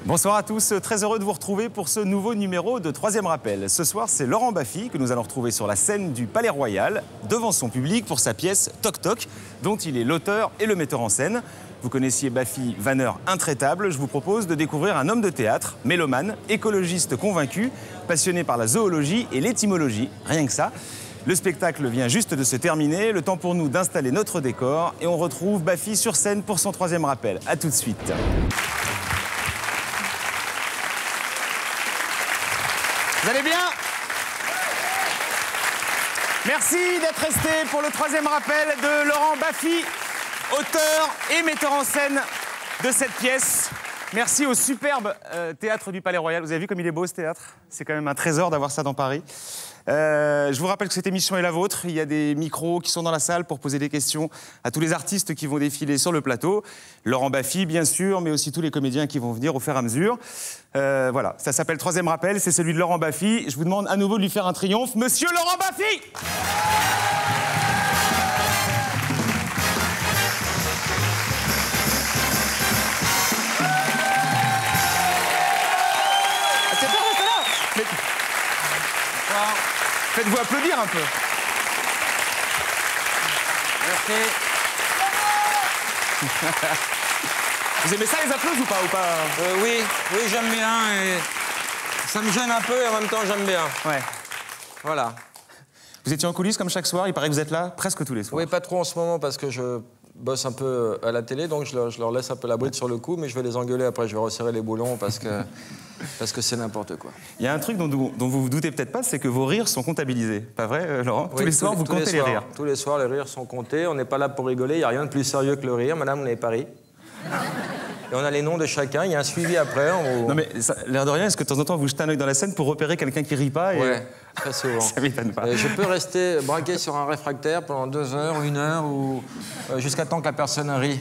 Bonsoir à tous, très heureux de vous retrouver pour ce nouveau numéro de Troisième Rappel. Ce soir, c'est Laurent Baffy que nous allons retrouver sur la scène du Palais Royal, devant son public pour sa pièce Toc Toc, dont il est l'auteur et le metteur en scène. Vous connaissiez Baffy, vanneur intraitable. Je vous propose de découvrir un homme de théâtre, mélomane, écologiste convaincu, passionné par la zoologie et l'étymologie, rien que ça. Le spectacle vient juste de se terminer, le temps pour nous d'installer notre décor et on retrouve Baffy sur scène pour son Troisième Rappel. A tout de suite. Vous allez bien? Merci d'être resté pour le Troisième Rappel de Laurent Baffy, auteur et metteur en scène de cette pièce. Merci au superbe théâtre du Palais Royal. Vous avez vu comme il est beau ce théâtre? C'est quand même un trésor d'avoir ça dans Paris. Je vous rappelle que cette émission est la vôtre. Il y a des micros qui sont dans la salle pour poser des questions à tous les artistes qui vont défiler sur le plateau. Laurent Baffy, bien sûr, mais aussi tous les comédiens qui vont venir au fur et à mesure. Voilà, ça s'appelle Troisième Rappel, c'est celui de Laurent Baffy. Je vous demande à nouveau de lui faire un triomphe. Monsieur Laurent Baffy! Faites-vous applaudir un peu. Merci. Vous aimez ça, les applaudissements ou pas Oui, j'aime bien. Et ça me gêne un peu et en même temps, j'aime bien. Ouais. Voilà. Vous étiez en coulisses comme chaque soir, il paraît que vous êtes là presque tous les soirs. Oui, pas trop en ce moment parce que je bosse un peu à la télé, donc je leur laisse un peu la bride sur le cou, mais je vais les engueuler après, je vais resserrer les boulons parce que c'est n'importe quoi. Il y a un truc dont vous vous doutez peut-être pas, c'est que vos rires sont comptabilisés. Pas vrai, Laurent? Oui, tous les soirs, vous comptez les rires. Tous les soirs, les rires sont comptés. On n'est pas là pour rigoler, il n'y a rien de plus sérieux que le rire. Madame, vous n'avez pas ri. Et on a les noms de chacun, il y a un suivi après. Non mais, l'air de rien, est-ce que de temps en temps, vous jetez un œil dans la scène pour repérer quelqu'un qui rit pas et... Ouais, très souvent. Ça m'étonne pas. Je peux rester braqué sur un réfractaire pendant 2 heures, 1 heure, ou jusqu'à temps que la personne rit.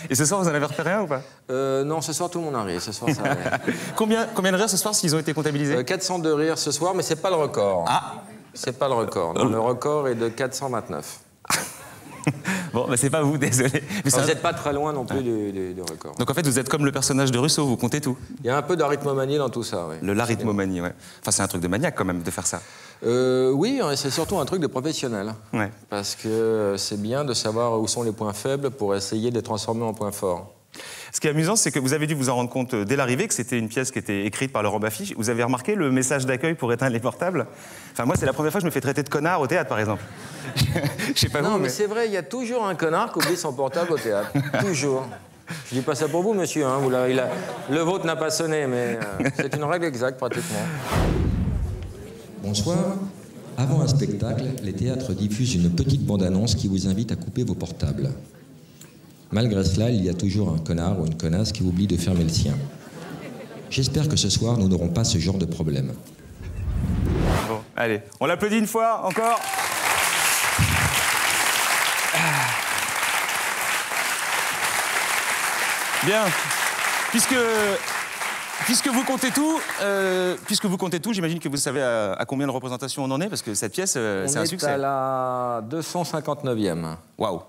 Et ce soir, vous en avez repéré un ou pas? Non, ce soir, tout le monde a ri. Ce soir, ça a ri. Combien de rires ce soir, s'ils ont été comptabilisés? 402 rires ce soir, mais c'est pas le record. Ah! C'est pas le record. Non, le record est de 429. Bon, bah, c'est pas vous, désolé. Mais Vous n'êtes pas très loin non plus du record. Donc en fait, vous êtes comme le personnage de Rousseau, vous comptez tout. Il y a un peu d'arythmomanie dans tout ça, oui. L'arythmomanie, ouais. Enfin, c'est un truc de maniaque quand même de faire ça. Oui, c'est surtout un truc de professionnel. Ouais. Parce que c'est bien de savoir où sont les points faibles pour essayer de les transformer en points forts. Ce qui est amusant, c'est que vous avez dû vous en rendre compte dès l'arrivée que c'était une pièce qui était écrite par Laurent Baffy. Vous avez remarqué le message d'accueil pour éteindre les portables? Enfin, moi, c'est la première fois que je me fais traiter de connard au théâtre, par exemple. Je sais pas non, vous, mais c'est vrai, il y a toujours un connard qui oublie son portable au théâtre. Toujours. Je dis pas ça pour vous, monsieur. Hein. Le vôtre n'a pas sonné, mais c'est une règle exacte, pratiquement. Bonsoir. Avant un spectacle, les théâtres diffusent une petite bande-annonce qui vous invite à couper vos portables. Malgré cela, il y a toujours un connard ou une connasse qui oublie de fermer le sien. J'espère que ce soir, nous n'aurons pas ce genre de problème. Bon, allez, on l'applaudit une fois, encore. Bien. Puisque vous comptez tout, j'imagine que vous savez à combien de représentations on en est, parce que cette pièce, c'est un succès. On est à la 259e. Waouh.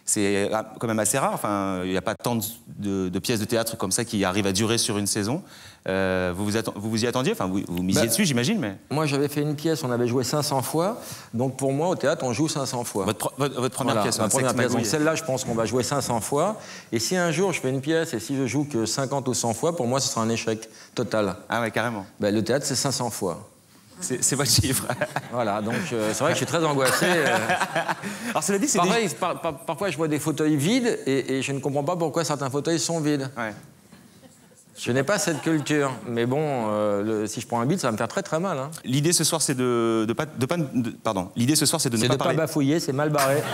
C'est quand même assez rare. Enfin, il n'y a pas tant de pièces de théâtre comme ça qui arrivent à durer sur une saison. Vous vous y attendiez? Enfin, vous misiez dessus, j'imagine, mais... Moi, j'avais fait une pièce, on avait joué 500 fois. Donc, pour moi, au théâtre, on joue 500 fois. Votre première pièce, ma hein, première pièce. Donc, celle-là, je pense qu'on va jouer 500 fois. Et si un jour, je fais une pièce et si je joue que 50 ou 100 fois, pour moi, ce sera un échec total. Ah ouais, carrément. Ben, le théâtre, c'est 500 fois. C'est votre chiffre. Voilà, donc c'est vrai que je suis très angoissé. Alors cela dit, c'est parfois je vois des fauteuils vides et je ne comprends pas pourquoi certains fauteuils sont vides. Ouais. Je n'ai pas cette culture, mais bon, si je prends un bide, ça va me faire très très mal. Hein. L'idée ce soir, c'est de ne pas parler. Bafouiller, c'est mal barré.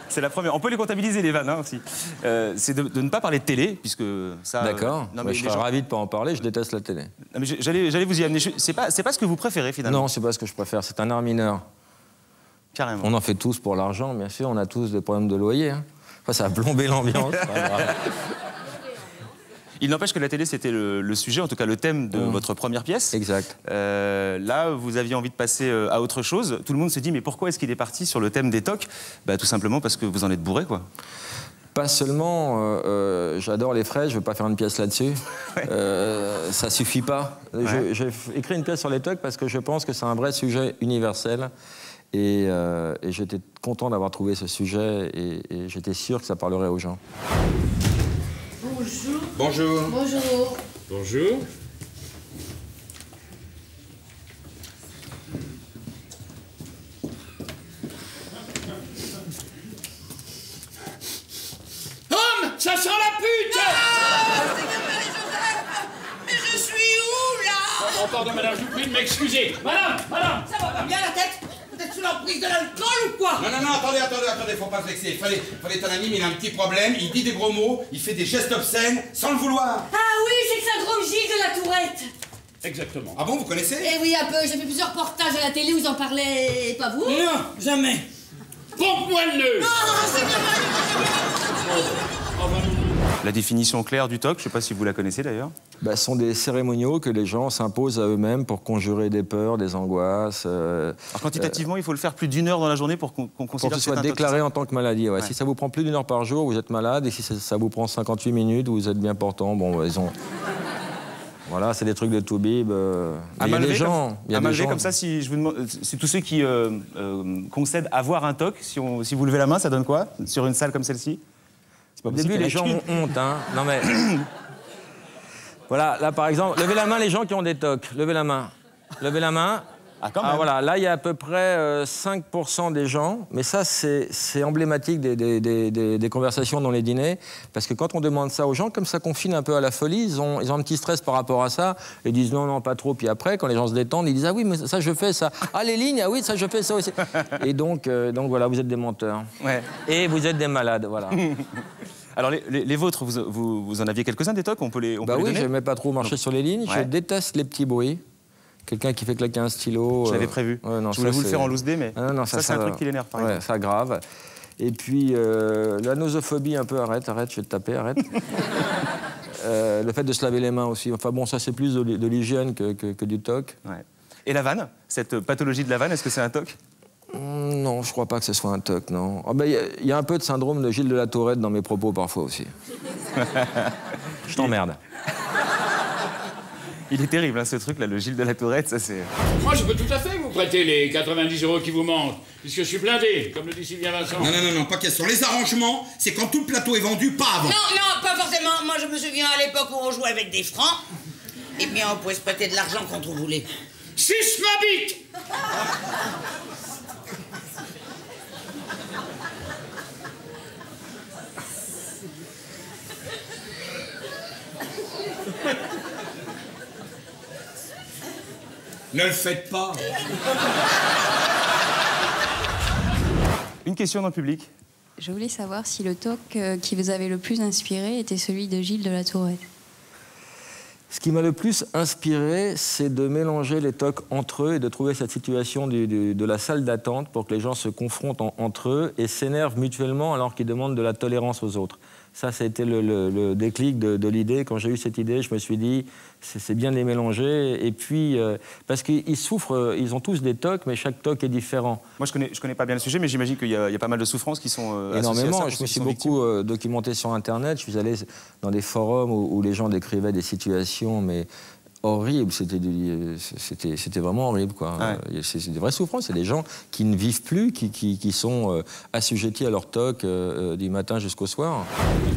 C'est la première. On peut les comptabiliser, les vannes, hein, aussi. C'est de ne pas parler de télé, puisque ça... D'accord. Je serais ravi de ne pas en parler, je déteste la télé. Non, mais j'allais vous y amener. C'est pas ce que vous préférez, finalement. Non, c'est pas ce que je préfère. C'est un art mineur. Carrément. On en fait tous pour l'argent, bien sûr. On a tous des problèmes de loyer. Hein. Enfin, ça a plombé l'ambiance. Il n'empêche que la télé, c'était le sujet, en tout cas le thème de votre première pièce. Exact. Là, vous aviez envie de passer à autre chose. Tout le monde se dit, mais pourquoi est-ce qu'il est parti sur le thème des tocs? Bah, tout simplement parce que vous en êtes bourré, quoi. Pas seulement, j'adore les fraises, je veux pas faire une pièce là-dessus. Ça suffit pas. Ouais. J'ai écrit une pièce sur les tocs parce que je pense que c'est un vrai sujet universel. Et j'étais content d'avoir trouvé ce sujet et j'étais sûr que ça parlerait aux gens. Bonjour. Bonjour. Bonjour. Bonjour. Homme, ça sent la pute! Seigneur Marie-Joseph, mais je suis où, là? Oh, pardon, madame, je vous prie de m'excuser. Madame, ça va pas bien la tête? Vous êtes sous l'emprise de l'alcool ou quoi? Non, attendez, faut pas se vexer. Fallait ton ami, mais il a un petit problème, il dit des gros mots, il fait des gestes obscènes, sans le vouloir. Ah oui, c'est le syndrome Gilles de la Tourette. Exactement. Ah bon, vous connaissez? Eh oui, un peu. J'ai fait plusieurs reportages à la télé où ils en parlaient. Pas vous? Non, jamais. Pompe-moi le nœud. La définition claire du TOC, je ne sais pas si vous la connaissez d'ailleurs. Ce sont des cérémoniaux que les gens s'imposent à eux-mêmes pour conjurer des peurs, des angoisses. Alors quantitativement, il faut le faire plus d'1 heure dans la journée pour qu'on Pour considère que que ce c'est soit un TOC. déclaré en tant que maladie. Ouais. Ouais. Si ça vous prend plus d'1 heure par jour, vous êtes malade. Et si ça vous prend 58 minutes, vous êtes bien portant. Bon, ils ont... Voilà, c'est des trucs de Toubib. À Il y a main des levée gens... il y a à main des levée gens- comme ça, si je vous demande, c'est tous ceux qui concèdent avoir un TOC, si vous levez la main, ça donne quoi sur une salle comme celle-ci? C'est pas Au possible début, qu'il y en les ait gens qu'une. ont honte, hein. Non mais... Voilà, là par exemple, levez la main les gens qui ont des tocs. Levez la main. Levez la main. Ah, quand même. Voilà, là il y a à peu près 5% des gens, mais ça c'est emblématique des conversations dans les dîners, parce que quand on demande ça aux gens, comme ça confine un peu à la folie, ils ont un petit stress par rapport à ça, ils disent non, pas trop, puis après, quand les gens se détendent, ils disent ah oui, mais ça je fais ça. Ah les lignes, ah oui, ça je fais ça aussi. Et donc voilà, vous êtes des menteurs. Ouais. Et vous êtes des malades, voilà. Alors les vôtres, vous en aviez quelques-uns des TOC, on peut les Bah oui, donner. je n'aimais pas trop marcher sur les lignes. Ouais. Je déteste les petits bruits. Quelqu'un qui fait claquer un stylo. Je l'avais prévu. Ouais, non, je voulais ça, vous le c'est- faire en loose day, mais Ah, non, ça c'est un truc qui l'énerve, par ouais, exemple. ça grave. Et puis, la nosophobie un peu, arrête, je vais te taper, arrête. Le fait de se laver les mains aussi. Enfin bon, ça c'est plus de l'hygiène que du TOC. Ouais. Et la vanne, cette pathologie de la vanne, est-ce que c'est un TOC? Non, je crois pas que ce soit un TOC, non. Il y a un peu de syndrome de Gilles de la Tourette dans mes propos parfois aussi. Je t'emmerde. Il est terrible, hein, ce truc-là, le Gilles de la Tourette, ça c'est... Moi, je peux tout à fait vous prêter les 90 € qui vous manquent, puisque je suis blindé, comme le dit Sylvien Vincent. Non, pas question. Les arrangements, c'est quand tout le plateau est vendu, pas avant. Non, pas forcément. Moi, je me souviens à l'époque où on jouait avec des francs. Eh bien, on pouvait se prêter de l'argent quand on voulait. Suce ma bite! Ne le faites pas. Une question dans le public. Je voulais savoir si le TOC qui vous avait le plus inspiré était celui de Gilles de la Tourette. Ce qui m'a le plus inspiré, c'est de mélanger les TOC entre eux et de trouver cette situation de la salle d'attente pour que les gens se confrontent entre eux et s'énervent mutuellement alors qu'ils demandent de la tolérance aux autres. Ça a été le déclic de l'idée. Quand j'ai eu cette idée, je me suis dit, c'est bien de les mélanger. Et puis, parce qu'ils souffrent, ils ont tous des TOC, mais chaque TOC est différent. Moi, je connais pas bien le sujet, mais j'imagine qu'il y a pas mal de souffrances qui sont associées à Énormément. ça, Je pour me ceux qui suis sont victimes. beaucoup documenté sur Internet. Je suis allé dans des forums où les gens décrivaient des situations, mais horribles. C'était vraiment horrible, quoi. Ouais. C'est des vraies souffrances. C'est des gens qui ne vivent plus, qui sont assujettis à leur TOC du matin jusqu'au soir.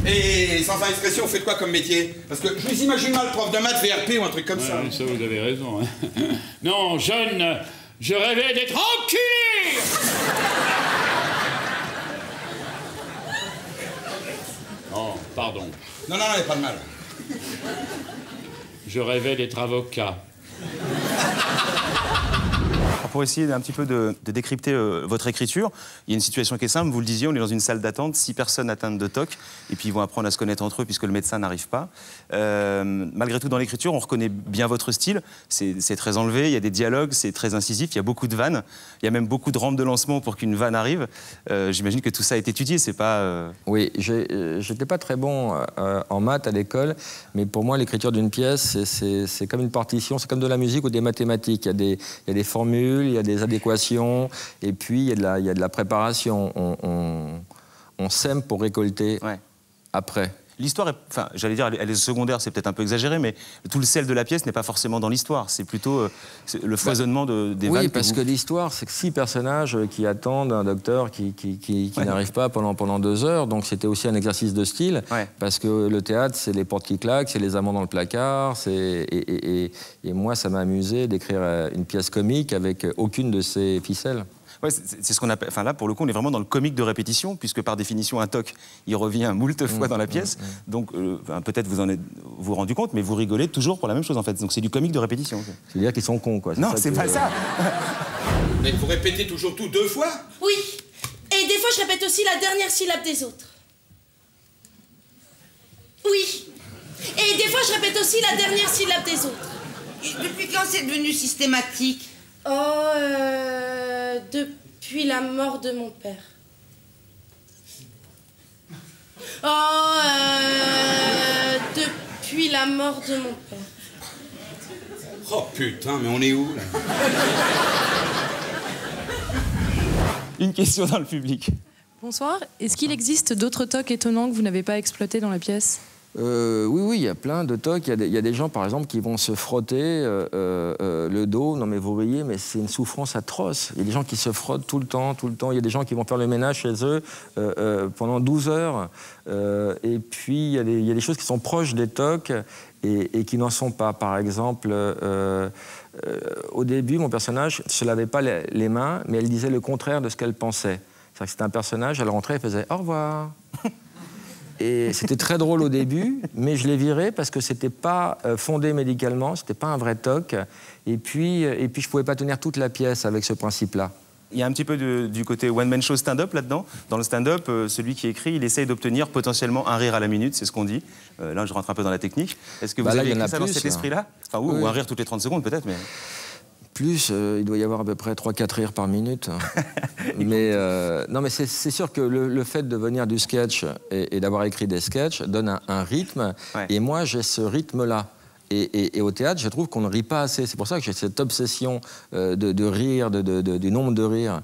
Et sans indiscrétion, vous faites quoi comme métier? Parce que je vous imagine mal prof de maths, VRP ou un truc comme ça. Ça, vous avez raison. Hein. Non, jeune, je rêvais d'être enculé! Oh, pardon. Non, il n'y a pas de mal. Je rêvais d'être avocat. Alors, pour essayer un petit peu de décrypter votre écriture, il y a une situation qui est simple, vous le disiez, on est dans une salle d'attente, 6 personnes atteintes de TOC, et puis ils vont apprendre à se connaître entre eux puisque le médecin n'arrive pas. Malgré tout, dans l'écriture, on reconnaît bien votre style, c'est très enlevé, il y a des dialogues, c'est très incisif, il y a beaucoup de vannes, il y a même beaucoup de rampes de lancement pour qu'une vanne arrive. J'imagine que tout ça a été étudié, c'est pas... Oui, j'étais pas très bon en maths à l'école, mais pour moi, l'écriture d'une pièce, c'est comme une partition, c'est comme de la musique ou des mathématiques. Il y a des formules, il y a des adéquations, et puis il y a de la préparation. on sème pour récolter après. L'histoire, enfin, j'allais dire, elle est secondaire, c'est peut-être un peu exagéré, mais tout le sel de la pièce n'est pas forcément dans l'histoire. C'est plutôt le foisonnement des vannes. Oui, parce que l'histoire, c'est que 6 personnages qui attendent un docteur qui n'arrive pas pendant 2 heures. Donc c'était aussi un exercice de style, parce que le théâtre, c'est les portes qui claquent, c'est les amants dans le placard. Et moi, ça m'a amusé d'écrire une pièce comique avec aucune de ces ficelles. Ouais, c'est ce qu'on appelle. Enfin là, pour le coup, on est vraiment dans le comique de répétition, puisque par définition, un toc, il revient moult fois dans la pièce. Donc peut-être vous en êtes-vous rendu compte, mais vous rigolez toujours pour la même chose en fait. Donc c'est du comique de répétition. C'est-à-dire qu'ils sont cons, quoi. Non, c'est pas ça. Mais vous répétez toujours tout 2 fois? Oui. Et des fois, je répète aussi la dernière syllabe des autres. Oui. Et des fois, je répète aussi la dernière syllabe des autres. Et depuis quand c'est devenu systématique? Oh, depuis la mort de mon père. Oh, depuis la mort de mon père. Oh putain, mais on est où, là? Une question dans le public. Bonsoir. Est-ce qu'il existe d'autres tocs étonnants que vous n'avez pas exploités dans la pièce? Oui, il y a plein de tocs. Il y a des gens, par exemple, qui vont se frotter le dos. Non, mais vous riez, mais c'est une souffrance atroce. Il y a des gens qui se frottent tout le temps. Il y a des gens qui vont faire le ménage chez eux pendant 12 heures. Et puis, il y a des choses qui sont proches des tocs et qui n'en sont pas. Par exemple, au début, mon personnage ne se lavait pas les mains, mais elle disait le contraire de ce qu'elle pensait. C'est-à-dire que c'était un personnage, elle rentrait et faisait « au revoir ». Et c'était très drôle au début, mais je l'ai viré parce que c'était pas fondé médicalement, c'était pas un vrai toc. Et puis je pouvais pas tenir toute la pièce avec ce principe-là. Il y a un petit peu du côté one-man show stand-up là-dedans. Dans le stand-up, celui qui écrit, il essaye d'obtenir potentiellement un rire à la minute, c'est ce qu'on dit. Là, je rentre un peu dans la technique. Est-ce que vous avez écrit ça dans cet esprit-là? Enfin, ou un rire toutes les 30 secondes peut-être, mais... Plus, il doit y avoir à peu près 3-4 rires par minute. Mais non, mais c'est sûr que le fait de venir du sketch et d'avoir écrit des sketchs donne un rythme. Et moi, j'ai ce rythme-là. Et au théâtre, je trouve qu'on ne rit pas assez. C'est pour ça que j'ai cette obsession de rire, du nombre de rires.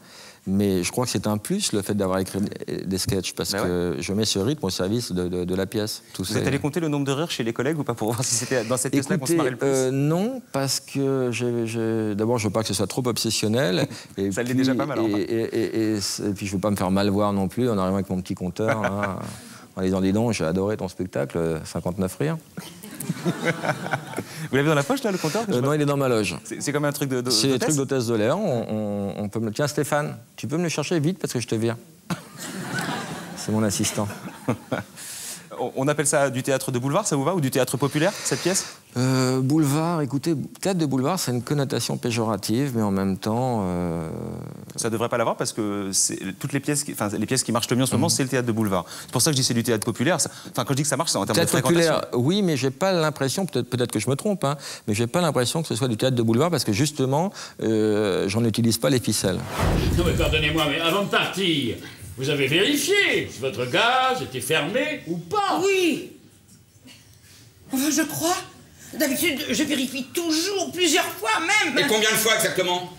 Mais je crois que c'est un plus, le fait d'avoir écrit des sketchs, parce que je mets ce rythme au service de la pièce. Vous êtes allé compter le nombre de rires chez les collègues ou pas, pour voir si c'était dans cette pièce-là qu'on se marrait le plus? Non, parce que d'abord, je veux pas que ce soit trop obsessionnel. Et ça l'est déjà pas mal. Et puis, je veux pas me faire mal voir non plus en arrivant avec mon petit compteur, là, en disant, dis donc, j'ai adoré ton spectacle, 59 rires. Vous l'avez dans la poche, là, le compteur? Non, il est dans ma loge. C'est comme un truc d'hôtesse? C'est un truc d'hôtesse de l'air. On peut me... Tiens, Stéphane, tu peux me le chercher vite parce que je te vire. C'est mon assistant. On appelle ça du théâtre de boulevard, ça vous va? Ou du théâtre populaire, cette pièce? Boulevard, écoutez, théâtre de boulevard, c'est une connotation péjorative, mais en même temps... Ça ne devrait pas l'avoir parce que toutes les pièces, les pièces qui marchent le mieux en ce moment, c'est le théâtre de boulevard. C'est pour ça que je dis c'est du théâtre populaire. Enfin, quand je dis que ça marche, c'est en termes de fréquentation. Populaire, oui, mais j'ai pas l'impression, peut-être que je me trompe, hein, mais j'ai pas l'impression que ce soit du théâtre de boulevard parce que justement, j'en utilise pas les ficelles. Non mais pardonnez-moi, mais avant de partir, vous avez vérifié si votre gaz était fermé ou pas? Oui. Enfin, je crois. D'habitude, je vérifie toujours, plusieurs fois même. Et combien de fois exactement?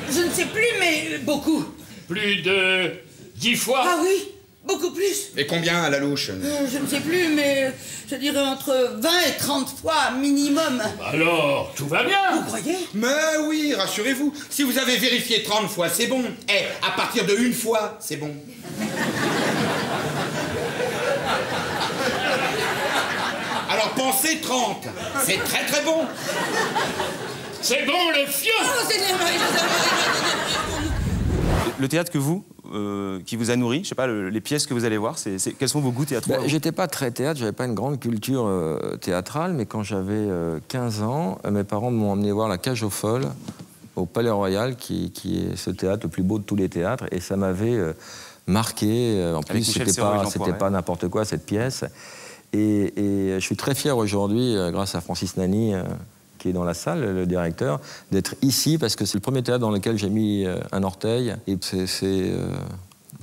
Je ne sais plus, mais beaucoup. Plus de 10 fois? Ah oui, beaucoup plus. Et combien à la louche? Je ne sais plus, mais je dirais entre 20 et 30 fois minimum. Alors, tout va bien. Vous croyez? Mais oui, rassurez-vous. Si vous avez vérifié 30 fois, c'est bon. À partir de 1 fois, c'est bon. Alors pensez 30. C'est très très bon. C'est bon, le fion. Oh, c'est Le théâtre que vous, qui vous a nourri, je sais pas, les pièces que vous allez voir, quels sont vos goûts théâtraux? J'étais pas très théâtre, j'avais pas une grande culture théâtrale, mais quand j'avais 15 ans, mes parents m'ont emmené voir La Cage aux Folles au Palais Royal, qui est ce théâtre le plus beau de tous les théâtres, et ça m'avait marqué. En plus, c'était pas n'importe quoi, cette pièce. Et je suis très fier aujourd'hui, grâce à Francis Nani, qui est dans la salle, le directeur, d'être ici, parce que c'est le premier théâtre dans lequel j'ai mis un orteil, et c'est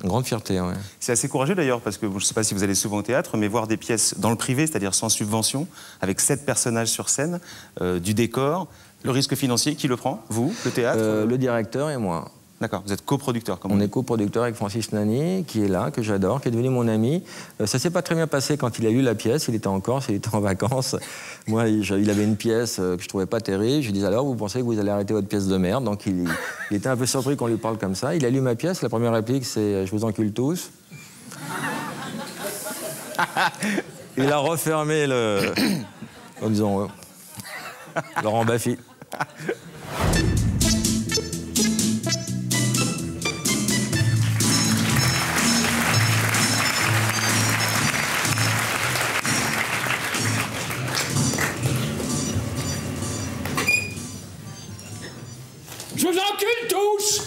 une grande fierté. Ouais. C'est assez courageux d'ailleurs, parce que je ne sais pas si vous allez souvent au théâtre, mais voir des pièces dans le privé, c'est-à-dire sans subvention, avec 7 personnages sur scène, du décor, le risque financier, qui le prend? Vous, le théâtre? Le directeur et moi. D'accord, vous êtes coproducteur comme on est coproducteur avec Francis Nani, qui est là, que j'adore, qui est devenu mon ami. Ça s'est pas très bien passé quand il a lu la pièce, il était en Corse, il était en vacances. Moi, il avait une pièce que je trouvais pas terrible. Je lui dis alors, vous pensez que vous allez arrêter votre pièce de merde? Donc il était un peu surpris qu'on lui parle comme ça. Il a lu ma pièce, la première réplique c'est « Je vous encule tous ». Il a refermé en disant Laurent Baffy. Je vous encule tous!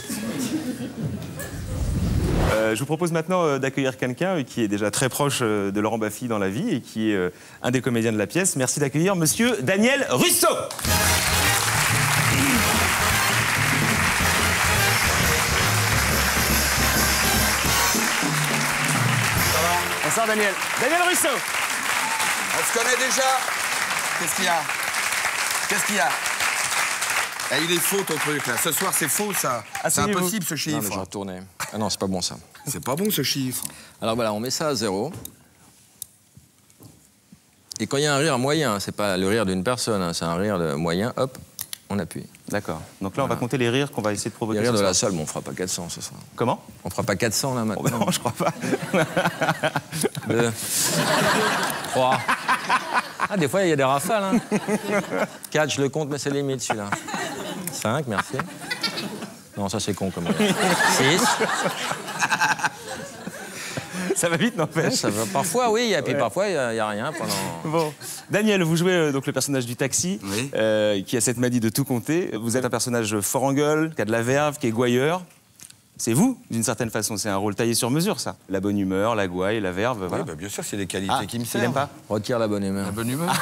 Je vous propose maintenant d'accueillir quelqu'un qui est déjà très proche de Laurent Baffy dans la vie et qui est un des comédiens de la pièce. Merci d'accueillir Monsieur Daniel Russo. Bonsoir Daniel. Daniel Russo. On se connaît déjà. Qu'est-ce qu'il y a? Qu'est-ce qu'il y a? Eh, il est faux ton truc là. Ce soir c'est faux ça. C'est impossible ce chiffre. Non, mais je vais retourner. Ah non, c'est pas bon ça. C'est pas bon ce chiffre. Alors voilà, on met ça à 0. Et quand il y a un rire moyen, c'est pas le rire d'une personne, hein, c'est un rire de moyen, hop, on appuie. D'accord. Donc là, on va compter les rires qu'on va essayer de provoquer. Les rires de la salle, mais on fera pas 400 ce soir. Comment? On fera pas 400 là maintenant. Oh, ben non, je crois pas. 2, 3. Ah, des fois, il y a des rafales. Hein. 4, je le compte, mais c'est limite celui-là. 5, merci. Non, ça c'est con comme rire. 6. Ça va vite, n'empêche. Ça va. Parfois, oui, et puis parfois, il n'y a rien pendant... Bon. Daniel, vous jouez donc le personnage du taxi, oui. Qui a cette manie de tout compter. Vous êtes un personnage fort en gueule, qui a de la verve, qui est gouailleur. C'est vous, d'une certaine façon. C'est un rôle taillé sur mesure, ça. La bonne humeur, la gouaille, la verve, voilà. Oui, bah, bien sûr, c'est des qualités qui me Il servent. n'aime pas. Retire la bonne humeur. La bonne humeur.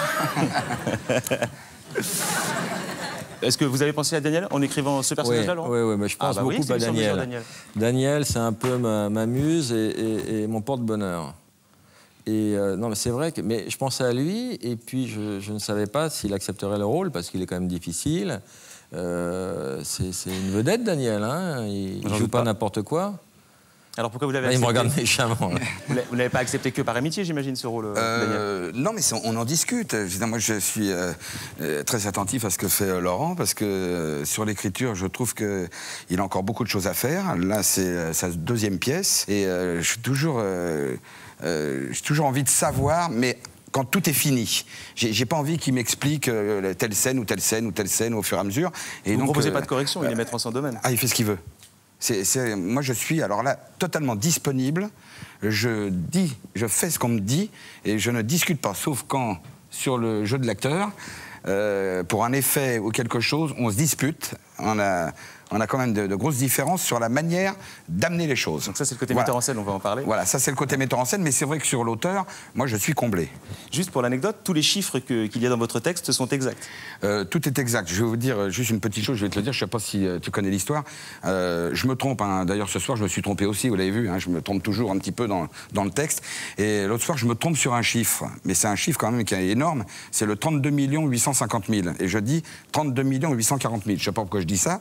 Est-ce que vous avez pensé à Daniel en écrivant ce personnage-là, Laurent? Oui, mais je pense beaucoup à Daniel. Daniel, c'est un peu ma muse et mon porte-bonheur. Et non, mais c'est vrai que... Mais je pensais à lui, et puis je ne savais pas s'il accepterait le rôle, parce qu'il est quand même difficile. C'est une vedette, Daniel, hein. Il ne joue pas n'importe quoi. Alors pourquoi vous l'avez accepté? Il me regarde méchamment. Vous ne l'avez pas accepté que par amitié, j'imagine, ce rôle, Daniel? Non, mais on en discute. Évidemment, moi, je suis très attentif à ce que fait Laurent, parce que sur l'écriture, je trouve qu'il a encore beaucoup de choses à faire. Là, c'est sa deuxième pièce, et j'ai toujours envie de savoir, mais quand tout est fini. J'ai pas envie qu'il m'explique telle scène ou telle scène ou telle scène au fur et à mesure. Et vous ne donc, proposez pas de correction, il est maître en son domaine. Ah, il fait ce qu'il veut. Moi, je suis, alors là, totalement disponible. Je fais ce qu'on me dit et je ne discute pas, sauf quand, sur le jeu de l'acteur, pour un effet ou quelque chose, on se dispute. On a quand même de grosses différences sur la manière d'amener les choses. Donc ça, c'est le côté metteur en scène, on va en parler. Voilà, ça, c'est le côté metteur en scène, mais c'est vrai que sur l'auteur, moi, je suis comblé. Juste pour l'anecdote, tous les chiffres qu'il y a dans votre texte sont exacts? Tout est exact. Je vais vous dire juste une petite chose, je vais te le dire, je ne sais pas si tu connais l'histoire. Je me trompe, hein. D'ailleurs, ce soir, je me suis trompé aussi, vous l'avez vu, hein. Je me trompe toujours un petit peu dans le texte. Et l'autre soir, je me trompe sur un chiffre, mais c'est un chiffre quand même qui est énorme, c'est le 32 850 000. Et je dis 32 840 000. Je ne sais pas pourquoi je dis ça.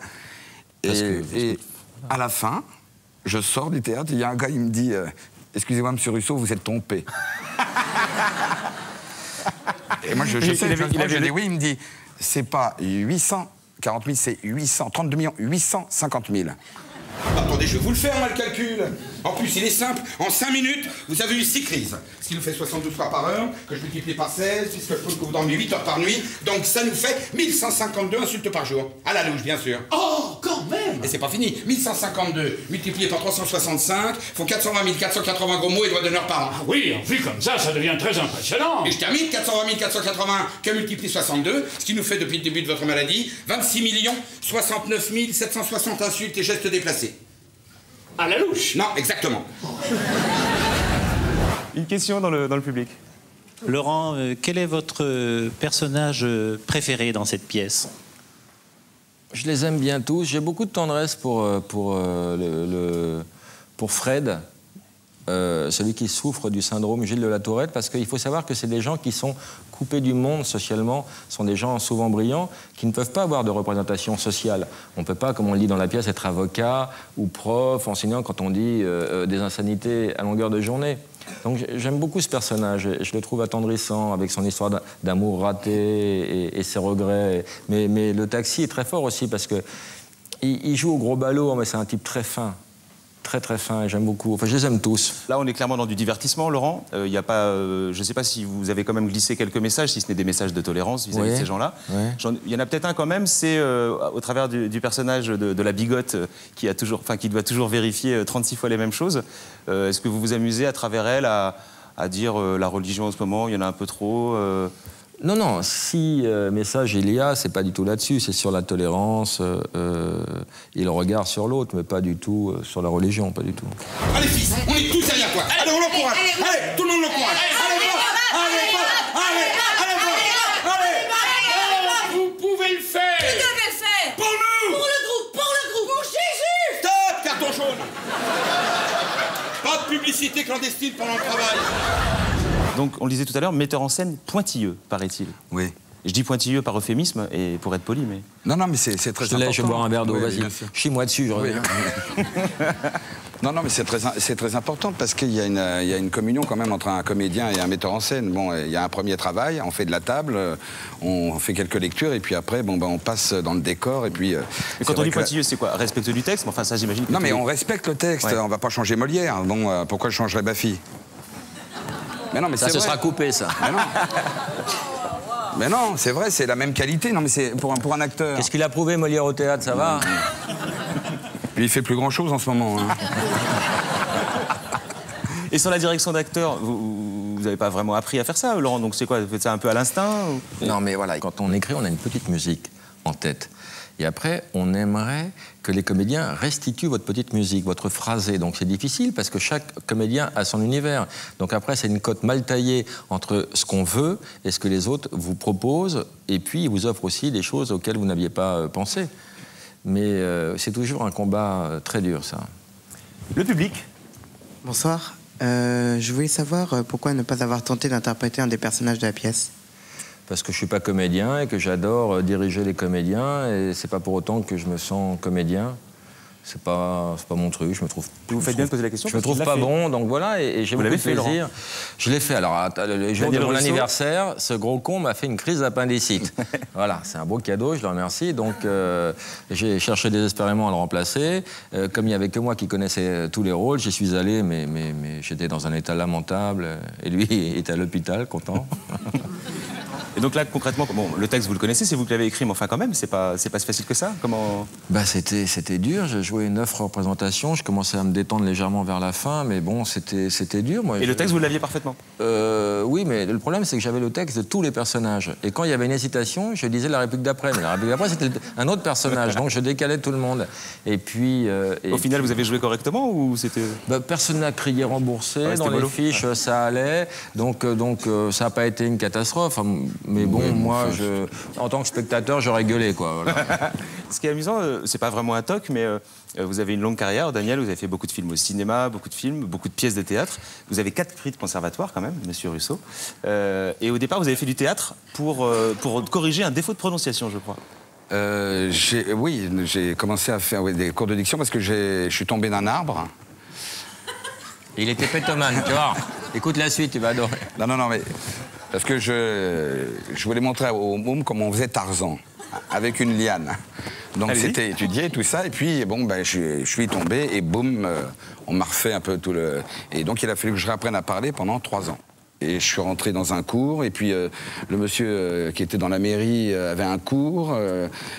Et à la fin, je sors du théâtre, il y a un gars, il me dit excusez-moi, monsieur Russo, vous êtes trompé. Et moi, je sais, je dis oui, il me dit c'est pas 840 000, c'est 32 850 000. Attendez, je vais vous le faire, moi, le calcul. En plus, il est simple. En 5 minutes, vous avez eu 6 crises. Ce qui nous fait 72 fois par heure, que je multiplie par 16, puisque je trouve que vous dormez 8 heures par nuit. Donc ça nous fait 1152 insultes par jour. À la louche, bien sûr. Oh, quand même! Et c'est pas fini. 1152 multiplié par 365 font 420 480 gros mots et doigts d'honneur par an. Ah oui, vu comme ça devient très impressionnant. Et je termine, 420 480 que multiplie 62, ce qui nous fait, depuis le début de votre maladie, 26 069 760 insultes et gestes déplacés. À la louche? Non, exactement. Une question dans le public. Laurent, quel est votre personnage préféré dans cette pièce? Je les aime bien tous. J'ai beaucoup de tendresse pour Fred, celui qui souffre du syndrome Gilles de la Tourette, parce qu'il faut savoir que c'est des gens qui sont coupés du monde socialement, sont des gens souvent brillants, qui ne peuvent pas avoir de représentation sociale. On ne peut pas, comme on le dit dans la pièce, être avocat ou prof, enseignant, quand on dit des insanités à longueur de journée. Donc j'aime beaucoup ce personnage, je le trouve attendrissant, avec son histoire d'amour raté et ses regrets. Mais le taxi est très fort aussi, parce que il joue au gros ballot, mais c'est un type très fin. Très très fin, et j'aime beaucoup. Enfin, je les aime tous. Là, on est clairement dans du divertissement, Laurent. Y a pas, je ne sais pas si vous avez quand même glissé quelques messages, si ce n'est des messages de tolérance vis-à-vis de ces gens-là. Il y en a peut-être un quand même, c'est au travers du personnage de la bigote qui doit toujours vérifier 36 fois les mêmes choses. Est-ce que vous vous amusez à travers elle à dire la religion en ce moment, il y en a un peu trop Non, non, si message il y a, c'est pas du tout là-dessus, c'est sur la tolérance et le regard sur l'autre, mais pas du tout sur la religion, pas du tout. Allez fils, on est tous derrière toi. Allez, on l'encourage. Allez, tout le monde l'encourage. Allez, vous pouvez le faire. Vous devez le faire. Pour nous. Pour le groupe, pour le groupe. Pour Jésus. Stop, carton jaune. Pas de publicité clandestine pendant le travail. Donc, on le disait tout à l'heure, metteur en scène pointilleux, paraît-il. Oui. Je dis pointilleux par euphémisme, et pour être poli, mais... Non, non, mais c'est très important. Je te laisse, je vais boire un verre d'eau, vas-y. Chie-moi dessus, je reviens. Non, non, mais c'est très important, parce qu'il y a une communion quand même entre un comédien et un metteur en scène. Bon, il y a un premier travail, on fait de la table, on fait quelques lectures, et puis après, bon, ben, on passe dans le décor, et puis... Mais quand on dit pointilleux, c'est quoi? Respecte du texte? Enfin, ça, j'imagine que... Non, mais on respecte le texte, on va pas changer Molière. Bon, pourquoi je changerais Baffy? Mais non, mais ça, ce sera coupé, ça. Mais non. Mais non, c'est vrai, c'est la même qualité. Non, mais c'est pour un acteur. Qu'est-ce qu'il a prouvé, Molière, au théâtre, ça va? Puis il fait plus grand-chose en ce moment. Hein. Et sur la direction d'acteur, vous n'avez pas vraiment appris à faire ça, Laurent? Donc c'est quoi? Vous faites ça un peu à l'instinct ou... Non, mais voilà, quand on écrit, on a une petite musique en tête. Et après, on aimerait que les comédiens restituent votre petite musique, votre phrasé. Donc c'est difficile parce que chaque comédien a son univers. Donc après, c'est une cote mal taillée entre ce qu'on veut et ce que les autres vous proposent. Et puis, ils vous offrent aussi des choses auxquelles vous n'aviez pas pensé. Mais c'est toujours un combat très dur, ça. Le public. Bonsoir. Je voulais savoir pourquoi ne pas avoir tenté d'interpréter un des personnages de la pièce. Parce que je suis pas comédien et que j'adore diriger les comédiens, et c'est pas pour autant que je me sens comédien. C'est pas mon truc, je me trouve... Vous faites bien de poser la question. Je me trouve pas bon, donc voilà, et j'ai beaucoup de plaisir. Je l'ai fait. Alors, le jour de mon anniversaire, ce gros con m'a fait une crise d'appendicite. Voilà, c'est un beau cadeau, je le remercie. Donc, j'ai cherché désespérément à le remplacer. Comme il n'y avait que moi qui connaissais tous les rôles, j'y suis allé, mais j'étais dans un état lamentable. Et lui était à l'hôpital, content. Et donc là, concrètement, bon, le texte, vous le connaissez, c'est vous qui l'avez écrit, mais enfin quand même, c'est pas si facile que ça. Comment... Bah, c'était dur, j'ai joué 9 représentations, je commençais à me détendre légèrement vers la fin, mais bon, c'était dur. Moi, et le texte, vous l'aviez parfaitement? Oui, mais le problème, c'est que j'avais le texte de tous les personnages. Et quand il y avait une hésitation, je disais la réplique d'après, mais la réplique d'après, c'était un autre personnage, donc je décalais tout le monde. Et puis... Au final, vous avez joué correctement ou c'était... Bah, personne n'a crié remboursé, dans les fiches, ça allait, donc ça n'a pas été une catastrophe. Mais bon, moi, en tant que spectateur, j'aurais gueulé, quoi. Voilà. Ce qui est amusant, c'est pas vraiment un toc, mais vous avez une longue carrière, Daniel, vous avez fait beaucoup de films au cinéma, beaucoup de films, beaucoup de pièces de théâtre. Vous avez 4 prix de conservatoire, quand même, monsieur Russo. Et au départ, vous avez fait du théâtre pour corriger un défaut de prononciation, je crois. Oui, j'ai commencé à faire des cours de diction parce que je suis tombé d'un arbre. Il était pétomane, tu vois. Écoute la suite, tu vas adorer. Non, mais... Parce que je voulais montrer au môme comment on faisait Tarzan, avec une liane. Donc c'était étudié, tout ça, et puis bon, ben, je suis tombé, et boum, on m'a refait un peu tout le... Et donc il a fallu que je réapprenne à parler pendant 3 ans. Et je suis rentré dans un cours, et puis le monsieur qui était dans la mairie avait un cours,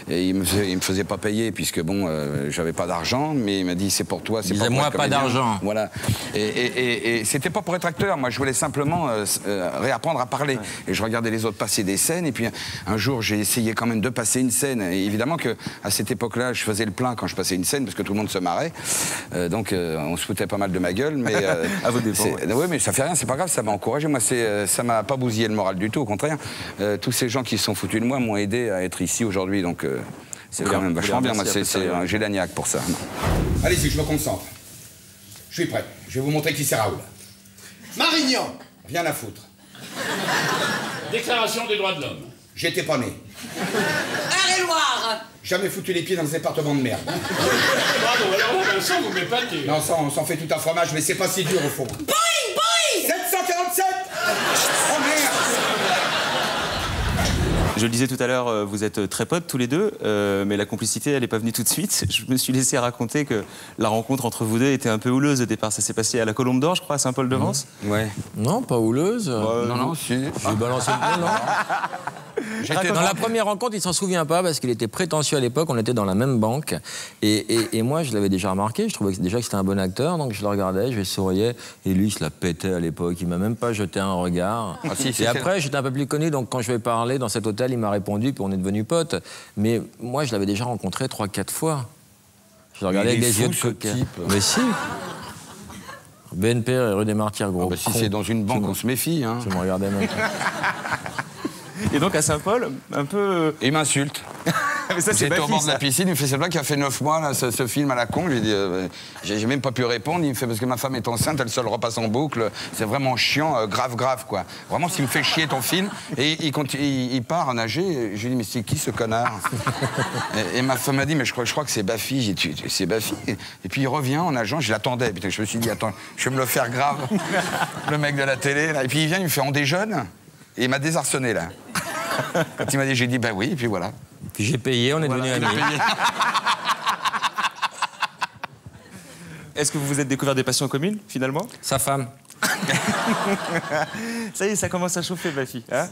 et il me faisait pas payer, puisque bon, j'avais pas d'argent, mais il m'a dit c'est pour toi, c'est pas pour moi pas d'argent. Voilà. Et c'était pas pour être acteur, moi je voulais simplement réapprendre à parler. Et je regardais les autres passer des scènes, et puis un jour j'ai essayé quand même de passer une scène. Et évidemment qu'à cette époque-là, je faisais le plein quand je passais une scène, parce que tout le monde se marrait. Donc on se foutait pas mal de ma gueule, mais... à vos dépens. Oui, mais ça fait rien, c'est pas grave, ça m'a encouragé. Moi, ça m'a pas bousillé le moral du tout, au contraire. Tous ces gens qui se sont foutus de moi m'ont aidé à être ici aujourd'hui, donc c'est quand même vachement bien. Moi, j'ai la niaque pour ça. Allez-y, je me concentre. Je suis prêt. Je vais vous montrer qui c'est Raoul. Marignan. Rien à foutre. Déclaration des droits de l'homme. J'étais pas né. Eure-et-Loire. Jamais foutu les pieds dans ce département de merde. Bravo, alors là, Vincent, vous m'épatez. Non, ça, on s'en fait tout un fromage, mais c'est pas si dur au fond. Boing, boing. 747. Oh merde. Je le disais tout à l'heure, vous êtes très potes tous les deux, mais la complicité, elle n'est pas venue tout de suite. Je me suis laissé raconter que la rencontre entre vous deux était un peu houleuse au départ. Ça s'est passé à la Colombe d'Or, je crois, à Saint-Paul-de-Vence. Ouais. Non, pas houleuse. Non, si. J'ai balancé le non. Dans la première rencontre, il s'en souvient pas parce qu'il était prétentieux à l'époque. On était dans la même banque. Et moi, je l'avais déjà remarqué. Je trouvais déjà que c'était un bon acteur. Donc je le regardais, je souriais. Et lui, il se la pétait à l'époque. Il m'a même pas jeté un regard. Ah, si, et après, j'étais un peu plus connu. Donc quand je vais parler dans cet hôtel, il m'a répondu. Puis on est devenus potes. Mais moi, je l'avais déjà rencontré 3-4 fois. Je le regardais avec des yeux de coquin. Mais si. BNP, rue des Martyrs, gros. Si c'est dans une banque, on se méfie. Hein. Je me regardais même. Et donc à Saint-Paul, un peu... Il m'insulte. J'étais au bord de la piscine, il me fait c'est vrai qu'il a fait 9 mois là, ce film à la con. Je lui ai dit, j'ai même pas pu répondre. Il me fait parce que ma femme est enceinte, elle se le repasse en boucle. C'est vraiment chiant, grave quoi. Vraiment, s'il me fait chier ton film. Et il part à nager. Je lui ai dit mais c'est qui ce connard? Et ma femme m'a dit mais je crois que c'est Baffy. J'ai dit c'est Baffy. Et puis il revient en nageant. Je l'attendais. Putain, je me suis dit attends, je vais me le faire grave. Le mec de la télé là. Et puis il vient, il me fait on déjeune. Et il m'a désarçonné là. Quand il m'a dit, j'ai dit bah oui, et puis voilà. Puis j'ai payé, on est devenus amis. Est-ce que vous vous êtes découvert des passions communes, finalement? Sa femme. Ça y est, ça commence à chauffer, Baffy. Hein?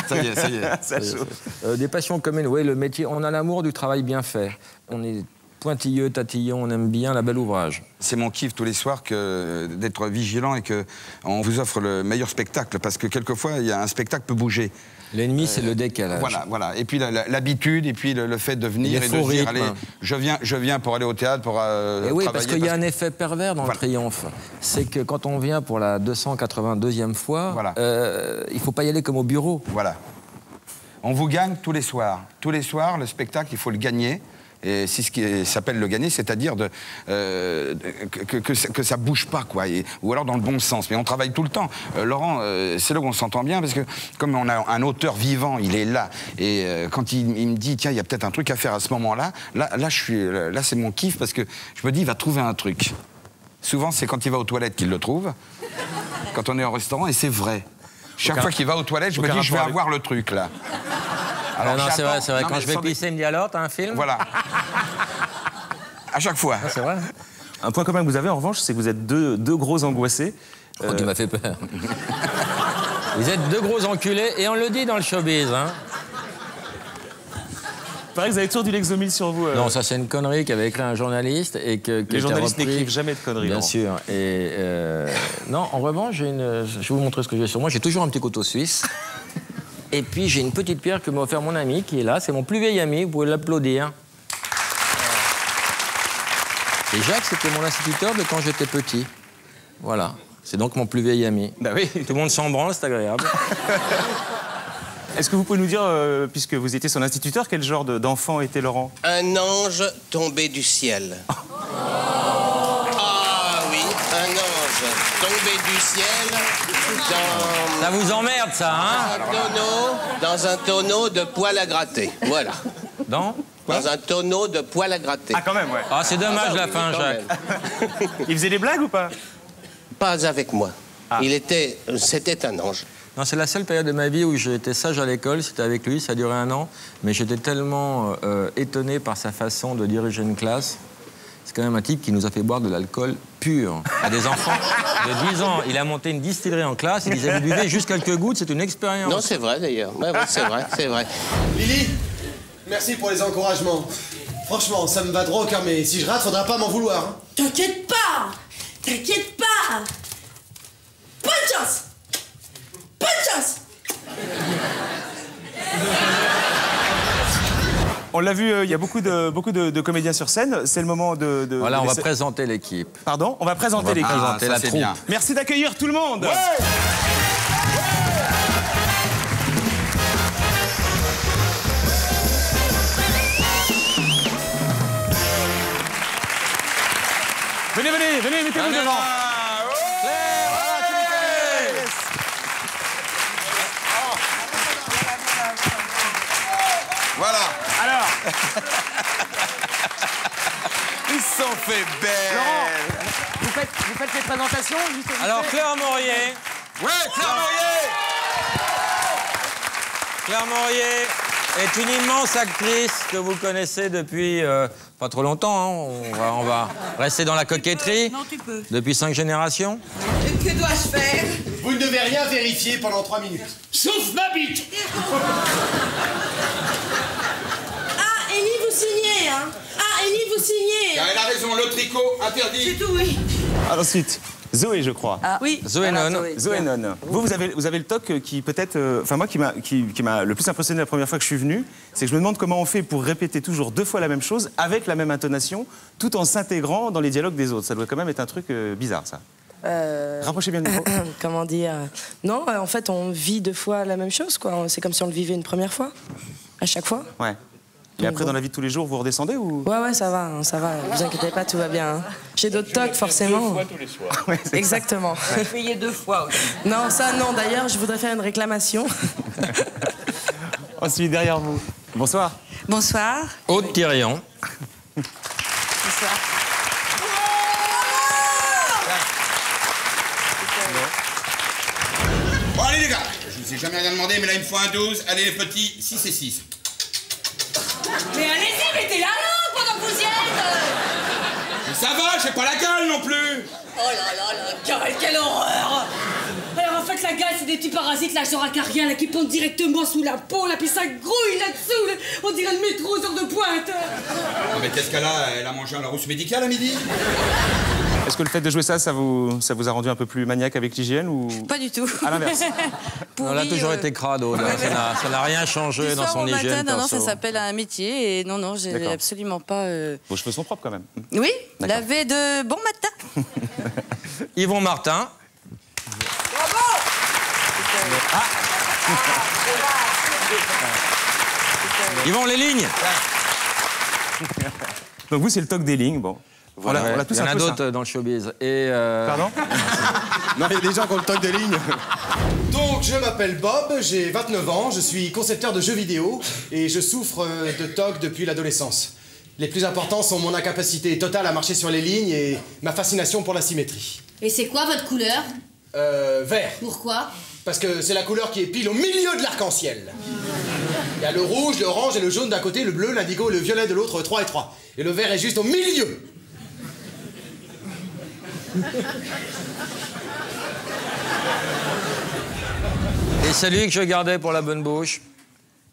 Ça y est. Ça chauffe. Des passions communes, oui, le métier. On a l'amour du travail bien fait. On est pointilleux, tatillon, on aime bien la belle ouvrage. C'est mon kiff tous les soirs d'être vigilant et qu'on vous offre le meilleur spectacle, parce que quelquefois, il y a un spectacle peut bouger. L'ennemi, c'est le décalage. Voilà. Et puis l'habitude, et puis le fait de venir et de se dire, allez, je viens pour aller au théâtre, pour et oui, parce qu'il y a un effet pervers dans le triomphe. C'est que quand on vient pour la 282e fois, il ne faut pas y aller comme au bureau. Voilà. On vous gagne tous les soirs. Tous les soirs, le spectacle, il faut le gagner. Et c'est ce qui s'appelle le gagner, c'est-à-dire que ça bouge pas, quoi, ou alors dans le bon sens. Mais on travaille tout le temps. Laurent, c'est là où on s'entend bien, parce que comme on a un auteur vivant, il est là. Et quand il me dit, tiens, il y a peut-être un truc à faire à ce moment-là, là c'est mon kiff, parce que je me dis, il va trouver un truc. Souvent, c'est quand il va aux toilettes qu'il le trouve, quand on est au restaurant, et c'est vrai. Chaque fois qu'il va aux toilettes, je me dis, je vais avoir le truc, là. Alors, non, c'est vrai. Quand je vais pisser, il me dit alors, t'as un film? Voilà. À chaque fois. C'est vrai. Un point commun que vous avez, en revanche, c'est que vous êtes deux gros angoissés. Tu m'as fait peur. Vous êtes deux gros enculés, et on le dit dans le showbiz, hein. Il paraît que vous avez toujours du Lexomil sur vous. Non, ça c'est une connerie qu'avait écrit un journaliste et que les journalistes n'écrivent jamais de conneries. Bien sûr. Et non, en revanche, je vais vous montrer ce que j'ai sur moi. J'ai toujours un petit couteau suisse. Et puis j'ai une petite pierre que m'a offert mon ami qui est là. C'est mon plus vieil ami, vous pouvez l'applaudir. Et Jacques, c'était mon instituteur de quand j'étais petit. Voilà. C'est donc mon plus vieil ami. Bah oui. Tout le monde s'en branle, c'est agréable. Est-ce que vous pouvez nous dire, puisque vous étiez son instituteur, quel genre d'enfant était Laurent? Un ange tombé du ciel. Ah oui, un ange tombé du ciel Ça vous emmerde, ça, hein? Dans un tonneau de poêle à gratter. Voilà. Dans un tonneau de poêle à gratter. Ah, quand même, ouais. Ah, c'est dommage la fin, Jacques. Il faisait des blagues ou pas? Pas avec moi. C'était un ange. Non, c'est la seule période de ma vie où j'ai été sage à l'école, c'était avec lui, ça a duré 1 an, mais j'étais tellement étonné par sa façon de diriger une classe. C'est quand même un type qui nous a fait boire de l'alcool pur à des enfants de 10 ans. Il a monté une distillerie en classe, il disait, vous buvez juste quelques gouttes, c'est une expérience. Non, c'est vrai d'ailleurs, ouais, c'est vrai. Lily, merci pour les encouragements. Franchement, ça me va droit au cœur, mais si je rate, faudra pas m'en vouloir. Hein. T'inquiète pas. Bonne chance. On l'a vu, il y a beaucoup de comédiens sur scène. C'est le moment de... Voilà, on va présenter l'équipe. Pardon? On va présenter l'équipe. Présenter la troupe. Bien. Merci d'accueillir tout le monde. Ouais. Venez Venez, mettez-vous devant. Claire, voilà, s'il vous plaît. Voilà. Alors. Ils se sont fait belles. Laurent, vous faites les présentations juste vite Alors, fait. Claire Morier. Ouais, Claire Morier. Claire Morier est une immense actrice que vous connaissez depuis pas trop longtemps. Hein. On va rester dans la coquetterie. Non, tu peux. Depuis 5 générations. Que dois-je faire? Vous ne devez rien vérifier pendant 3 minutes. Sauf ma bite. Ah, Élie, vous signez, hein? Ah, Élie, vous signez. Elle a raison, le tricot interdit. C'est tout, oui. Alors, ensuite, Zoé, je crois. Ah, oui. Zoé Non. Zoé Non. Vous avez le toc qui peut-être... Enfin, moi, qui m'a le plus impressionné la première fois que je suis venu, c'est que je me demande comment on fait pour répéter toujours 2 fois la même chose, avec la même intonation, tout en s'intégrant dans les dialogues des autres. Ça doit quand même être un truc bizarre, ça. Rapprochez bien le micro. Comment dire? Non, en fait, on vit 2 fois la même chose, quoi. C'est comme si on le vivait une première fois, à chaque fois. Ouais. Et après, dans la vie de tous les jours, vous redescendez ou... Ouais, ça va, ça va. Vous inquiétez pas, tout va bien. Hein. J'ai d'autres tocs, forcément. 2 fois tous les soirs. Ouais, exactement. J'ai payé 2 fois aussi. Non, ça, non. D'ailleurs, je voudrais faire une réclamation. Ensuite, derrière vous. Bonsoir. Bonsoir. Aude Thirion. Bonsoir. Bon, allez, les gars. Je ne vous ai jamais rien demandé, mais là, il me faut un 12. Allez, les petits, 6 et 6. Mais allez-y, mettez la langue pendant que vous y êtes. Mais ça va, j'ai pas la gueule non plus. Oh là là, quelle horreur. Alors en fait, la gale, c'est des petits parasites, là, genre acariens, là, qui pondent directement sous la peau, là, puis ça grouille là-dessous, là. On dirait le métro aux heures de pointe. Non, mais qu'est-ce qu'elle a? Elle a mangé un Larousse médical à midi? Est-ce que le fait de jouer ça, ça vous a rendu un peu plus maniaque avec l'hygiène ou... Pas du tout. À l'inverse. Elle a toujours été crade, Aude. Ça n'a rien changé dans son hygiène. Non, ça s'appelle un métier, et non, j'ai absolument pas... Vos cheveux sont propres quand même. Oui, lavé de bon matin. Yvon Martin. Yvon, les lignes. Donc vous, c'est le toc des lignes, bon. Voilà, on l'a tous un peu. Il y en a d'autres dans le showbiz. Et Pardon? Non, il y a des gens qui ont le toc de ligne. Donc, je m'appelle Bob, j'ai 29 ans, je suis concepteur de jeux vidéo et je souffre de toc depuis l'adolescence. Les plus importants sont mon incapacité totale à marcher sur les lignes et ma fascination pour la symétrie. Et c'est quoi votre couleur? Vert. Pourquoi? Parce que c'est la couleur qui est pile au milieu de l'arc-en-ciel. Il y a le rouge, l'orange et le jaune d'un côté, le bleu, l'indigo et le violet de l'autre, 3 et 3. Et le vert est juste au milieu. Et c'est lui que je gardais pour la bonne bouche.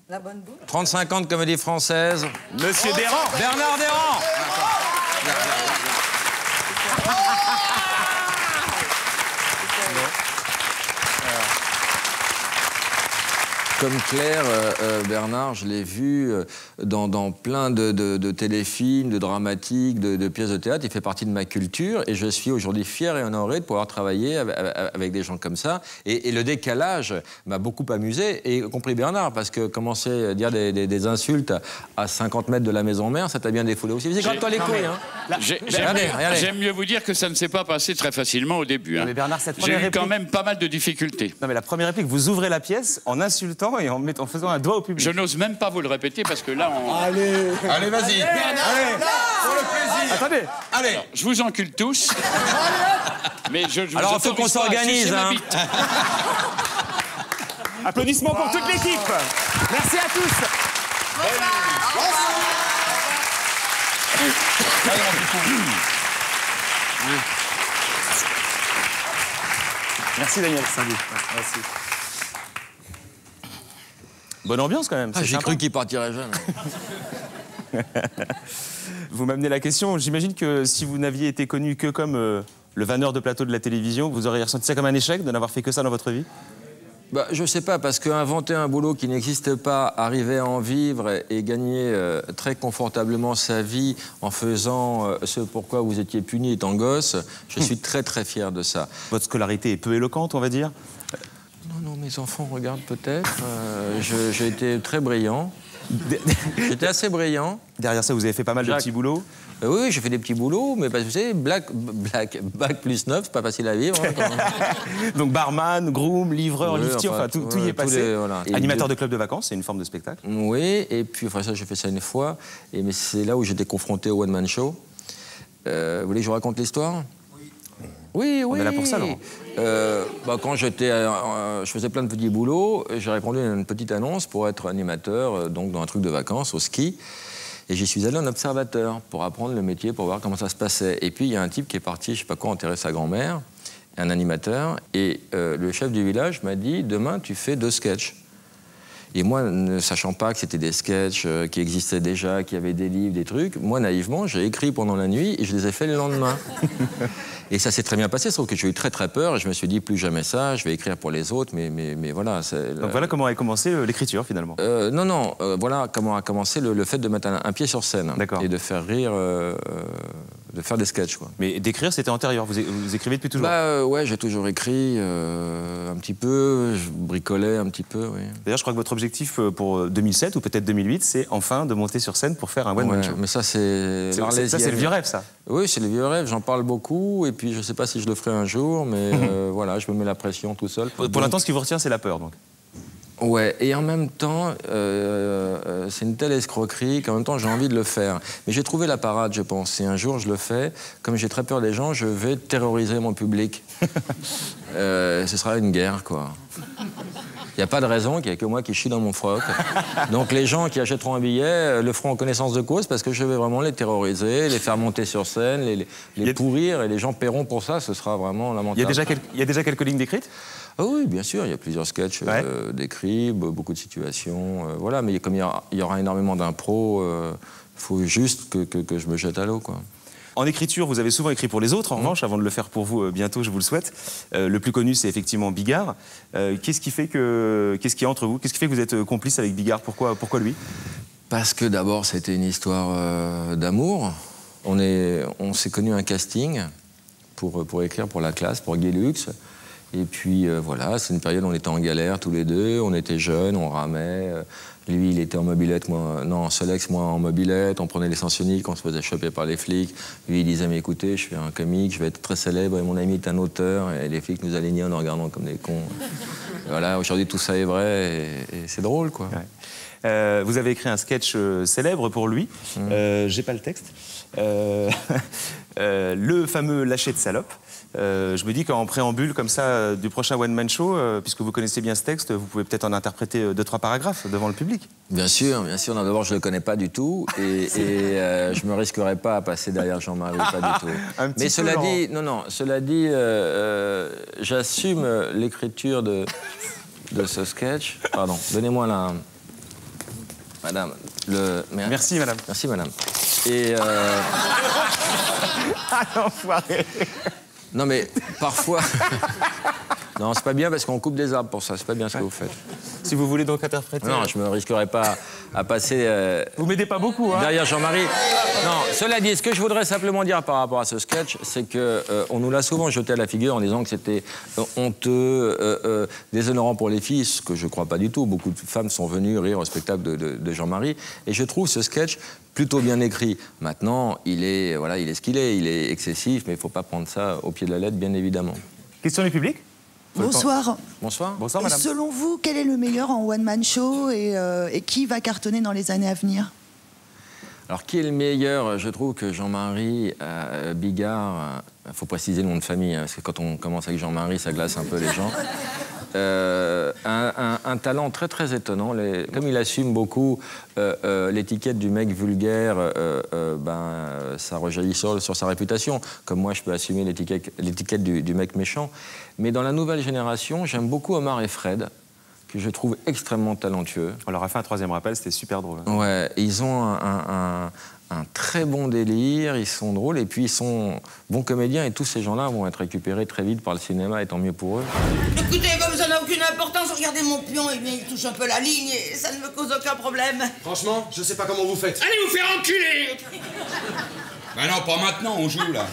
La bonne bouche? 35 ans de comédie française. Monsieur Desrands. Bernard Desrands. Comme Claire, Bernard, je l'ai vu dans plein de téléfilms, de dramatiques, de pièces de théâtre. Il fait partie de ma culture et je suis aujourd'hui fier et honoré de pouvoir travailler avec des gens comme ça. Et le décalage m'a beaucoup amusé, et y compris Bernard, parce que commencer à dire des insultes à 50 mètres de la maison mère, ça t'a bien défoulé aussi. C'est gratte-toi les couilles, hein. J'aime mieux vous dire que ça ne s'est pas passé très facilement au début. Hein. Mais Bernard, cette J'ai première eu quand réplique... même pas mal de difficultés. Non, mais la première réplique, vous ouvrez la pièce en insultant et en faisant un doigt au public. Je n'ose même pas vous le répéter parce que là, on... Allez, allez, vas-y. Bernard, allez, pour le plaisir. Attendez. Allez. Alors, je vous encule tous. Mais je vous alors, il faut qu'on s'organise, hein. Applaudissements pour toute l'équipe. Merci à tous. Merci Daniel. Salut. Merci. Bonne ambiance quand même. J'ai cru qu'il partirait jamais. Vous m'amenez la question. J'imagine que si vous n'aviez été connu que comme le vanneur de plateau de la télévision, vous auriez ressenti ça comme un échec de n'avoir fait que ça dans votre vie? Bah, je sais pas, parce qu'inventer un boulot qui n'existe pas, arriver à en vivre et gagner très confortablement sa vie en faisant ce pourquoi vous étiez puni étant gosse, je suis très très fier de ça. Votre scolarité est peu éloquente, on va dire? Non, mes enfants regardent peut-être. J'ai été très brillant. J'étais assez brillant. Derrière ça, vous avez fait pas mal de petits boulots. Oui, j'ai fait des petits boulots, mais parce que vous savez, bac plus 9, c'est pas facile à vivre. Hein, donc barman, groom, livreur, liftier, enfin tout y est passé. Voilà. Animateur de club de vacances, c'est une forme de spectacle. Oui, et puis enfin ça, j'ai fait ça une fois, mais c'est là où j'étais confronté au one-man show. Vous voulez que je vous raconte l'histoire? Oui, oui. On est là pour ça, Laurent. Quand je faisais plein de petits boulots, j'ai répondu à une petite annonce pour être animateur donc dans un truc de vacances au ski. Et j'y suis allé en observateur pour apprendre le métier, pour voir comment ça se passait. Et puis il y a un type qui est parti, je sais pas quoi, enterrer sa grand-mère, un animateur, et le chef du village m'a dit « Demain, tu fais 2 sketchs ». Et moi, ne sachant pas que c'était des sketchs qui existaient déjà, qu'il y avait des livres, des trucs, moi, naïvement, j'ai écrit pendant la nuit et je les ai faits le lendemain. Et ça s'est très bien passé, sauf que j'ai eu très très peur et je me suis dit plus jamais ça, je vais écrire pour les autres, mais voilà. Donc voilà comment a commencé l'écriture finalement. Voilà comment a commencé le fait de mettre un pied sur scène et de faire rire, de faire des sketchs, quoi. Mais d'écrire, c'était antérieur, vous écrivez depuis toujours? Ouais, j'ai toujours écrit un petit peu, je bricolais un petit peu, oui. D'ailleurs, je crois que votre objectif pour 2007 ou peut-être 2008, c'est enfin de monter sur scène pour faire un one-man show. Mais ça, c'est... Ça, c'est le vieux rêve, ça. Oui, c'est le vieux rêve, j'en parle beaucoup, et puis je ne sais pas si je le ferai un jour, mais voilà, je me mets la pression tout seul. Pour l'instant, ce qui vous retient, c'est la peur, donc. Ouais, et en même temps, c'est une telle escroquerie qu'en même temps, j'ai envie de le faire. Mais j'ai trouvé la parade, je pense. Si un jour je le fais, comme j'ai très peur des gens, je vais terroriser mon public. Ce sera une guerre, quoi. Il n'y a pas de raison qu'il n'y ait que moi qui chie dans mon froc. Donc les gens qui achèteront un billet le feront en connaissance de cause parce que je vais vraiment les terroriser, les faire monter sur scène, les pourrir, et les gens paieront pour ça, ce sera vraiment lamentable. Il y a déjà quelques lignes décrites? Ah oui, bien sûr, il y a plusieurs sketchs décrits, beaucoup de situations, voilà, mais comme il y aura énormément d'impro, il faut juste que je me jette à l'eau, quoi. En écriture, vous avez souvent écrit pour les autres, en revanche, avant de le faire pour vous bientôt, je vous le souhaite. Le plus connu, c'est effectivement Bigard. Qu'est-ce qui est entre vous? Qu'est-ce qui fait que vous êtes complice avec Bigard? Pourquoi lui? Parce que d'abord, c'était une histoire d'amour. On s'est connus un casting pour écrire pour la classe, pour Guy Lux. Et puis voilà, c'est une période où on était en galère tous les deux, on était jeunes, on ramait. Lui, il était en mobilette, moi, non, en Solex, moi en mobilette. On prenait l'essence unique, on se faisait choper par les flics. Lui, il disait, mais écoutez, je suis un comique, je vais être très célèbre, et mon ami est un auteur. Et les flics nous alignaient en nous regardant comme des cons. Voilà, aujourd'hui, tout ça est vrai, et c'est drôle, quoi. Ouais. Vous avez écrit un sketch célèbre pour lui. J'ai pas le texte. Le fameux lâcher de salope. Je me dis qu'en préambule comme ça du prochain one-man show, puisque vous connaissez bien ce texte, vous pouvez peut-être en interpréter 2-3 paragraphes devant le public. Bien sûr, bien sûr. D'abord, je ne le connais pas du tout et je ne me risquerai pas à passer derrière Jean-Marie, pas du tout. Mais cela dit, cela dit, j'assume l'écriture de ce sketch. Pardon, donnez-moi la... Madame, Merci, madame. Merci, madame. Et... Ah, l'enfoiré. Non, mais parfois... Non, c'est pas bien parce qu'on coupe des arbres pour ça. C'est pas bien ce que vous faites. Si vous voulez donc interpréter... Non, je me risquerai pas à passer... Vous m'aidez pas beaucoup, hein. Derrière Jean-Marie. Non, cela dit, ce que je voudrais simplement dire par rapport à ce sketch, c'est que on nous l'a souvent jeté à la figure en disant que c'était honteux, déshonorant pour les filles, ce que je crois pas du tout. Beaucoup de femmes sont venues rire au spectacle de Jean-Marie. Et je trouve ce sketch plutôt bien écrit. Maintenant, il est ce qu'il est. Il est excessif, mais il faut pas prendre ça au pied de la lettre, bien évidemment. Question du public? Bonsoir. Bonsoir. Bonsoir, madame. Et selon vous, quel est le meilleur en one-man show et qui va cartonner dans les années à venir? Alors, qui est le meilleur? Je trouve que Jean-Marie Bigard, il faut préciser le nom de famille, hein, parce que quand on commence avec Jean-Marie, ça glace un peu les gens. Un talent très très étonnant. Comme il assume beaucoup l'étiquette du mec vulgaire, ça rejaillit sur sa réputation. Comme moi, je peux assumer l'étiquette du mec méchant. Mais dans la nouvelle génération, j'aime beaucoup Omar et Fred, que je trouve extrêmement talentueux. On leur a fait un 3e rappel, c'était super drôle. Ouais, ils ont un très bon délire, ils sont drôles et puis ils sont bons comédiens et tous ces gens-là vont être récupérés très vite par le cinéma et tant mieux pour eux. Écoutez, comme ça n'a aucune importance, regardez mon pion, eh bien, il touche un peu la ligne et ça ne me cause aucun problème. Franchement, je sais pas comment vous faites. Allez vous faire enculer. Bah non, pas maintenant, on joue là.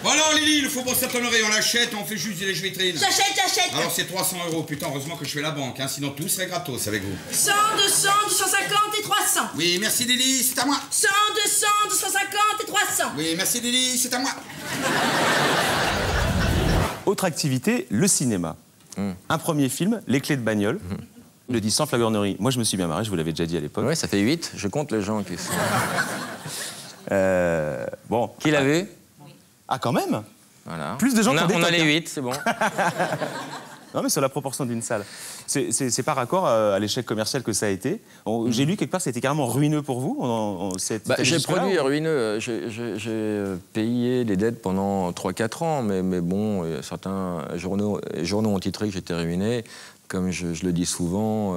Bon alors Lily, le Faubourg Saint-Honoré, on l'achète, on fait juste des lèche-vitrines. J'achète. Alors c'est 300 €, putain, heureusement que je fais la banque, hein, sinon tout serait gratos avec vous. 100, 200, 250 et 300. Oui, merci Lily, c'est à moi. 100, 200, 250 et 300. Oui, merci Lily, c'est à moi. Autre activité, le cinéma. Un premier film, Les Clés de bagnole. Je le dis sans flagornerie. Moi, je me suis bien marré, je vous l'avais déjà dit à l'époque. Oui, ça fait 8. Je compte les gens qui sont... Bon. Qui l'a vu? Ah, quand même. Voilà. Plus de gens qui ont des On a tocs, les hein. 8, c'est bon. Non, mais sur la proportion d'une salle. C'est par rapport à l'échec commercial que ça a été. J'ai lu quelque part, c'était carrément ruineux pour vous. J'ai produit ruineux. J'ai payé les dettes pendant 3-4 ans, mais bon, certains journaux ont titré que j'étais ruiné. Comme je le dis souvent,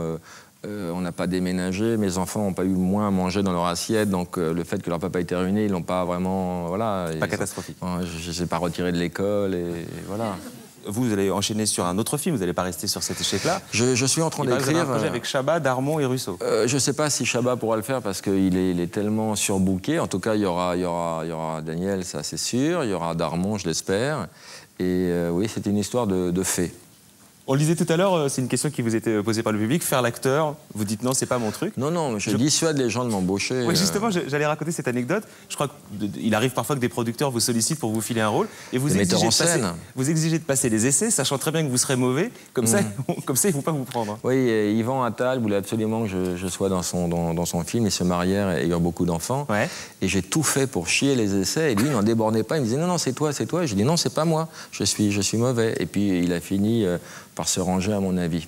on n'a pas déménagé, mes enfants n'ont pas eu moins à manger dans leur assiette, donc le fait que leur papa était ruiné, ils l'ont pas vraiment... Voilà, pas catastrophique. Je ne les ai pas retirés de l'école, et voilà. Vous allez enchaîner sur un autre film, vous n'allez pas rester sur cet échec-là. Je suis en train d'écrire... un projet avec Chabat, Darmon et Russo. Je ne sais pas si Chabat pourra le faire parce qu'il est tellement surbooké. En tout cas, il y aura Daniel, ça c'est sûr. Il y aura Darmon, je l'espère. Et oui, c'est une histoire de fées. On le disait tout à l'heure, c'est une question qui vous était posée par le public, faire l'acteur, vous dites non, c'est pas mon truc. Non, je dissuade les gens de m'embaucher. Oui, justement, j'allais raconter cette anecdote. Je crois qu'il arrive parfois que des producteurs vous sollicitent pour vous filer un rôle et vous exigez de passer les essais, sachant très bien que vous serez mauvais, comme ça, ils ne vont pas vous prendre. Oui, Yvan Attal voulait absolument que je sois dans son film. Ils se marièrent ayant beaucoup d'enfants. Ouais. Et j'ai tout fait pour chier les essais. Et lui, il n'en débordait pas. Il me disait non, c'est toi. Et j'ai dit non, c'est pas moi. Je suis mauvais. Et puis il a fini par se ranger à mon avis.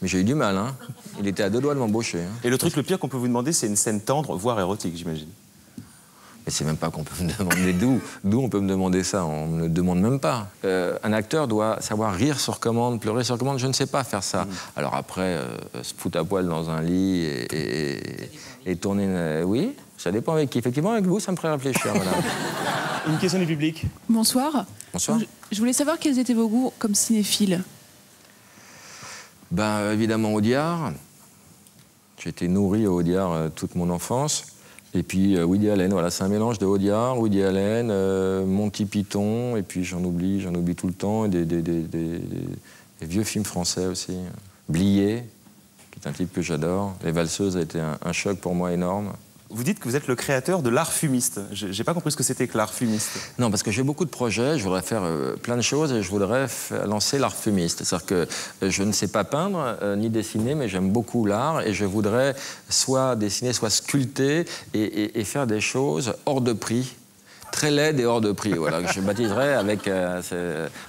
Mais j'ai eu du mal, hein. Il était à 2 doigts de m'embaucher. Hein. Et le truc le pire qu'on peut vous demander, c'est une scène tendre, voire érotique, j'imagine. Mais c'est même pas qu'on peut me demander d'où on peut me demander ça, on ne me demande même pas. Un acteur doit savoir rire sur commande, pleurer sur commande, je ne sais pas faire ça. Alors après, se foutre à poil dans un lit et tourner... oui, ça dépend avec qui. Effectivement, avec vous, ça me ferait réfléchir. Voilà. Une question du public. Bonsoir. Bonsoir. Je voulais savoir quels étaient vos goûts comme cinéphile. Ben, évidemment, Audiard. J'ai été nourri à Audiard toute mon enfance. Et puis Woody Allen, voilà, c'est un mélange de Audiard, Woody Allen, Monty Python, et puis j'en oublie tout le temps, des vieux films français aussi. Blier, qui est un type que j'adore. Les Valseuses a été un choc pour moi énorme. Vous dites que vous êtes le créateur de l'art fumiste. J'ai pas compris ce que c'était que l'art fumiste. Non, parce que j'ai beaucoup de projets, je voudrais faire plein de choses et je voudrais lancer l'art fumiste. C'est-à-dire que je ne sais pas peindre ni dessiner, mais j'aime beaucoup l'art et je voudrais soit dessiner, soit sculpter et faire des choses hors de prix. Très laides et hors de prix, voilà, que je baptiserais avec,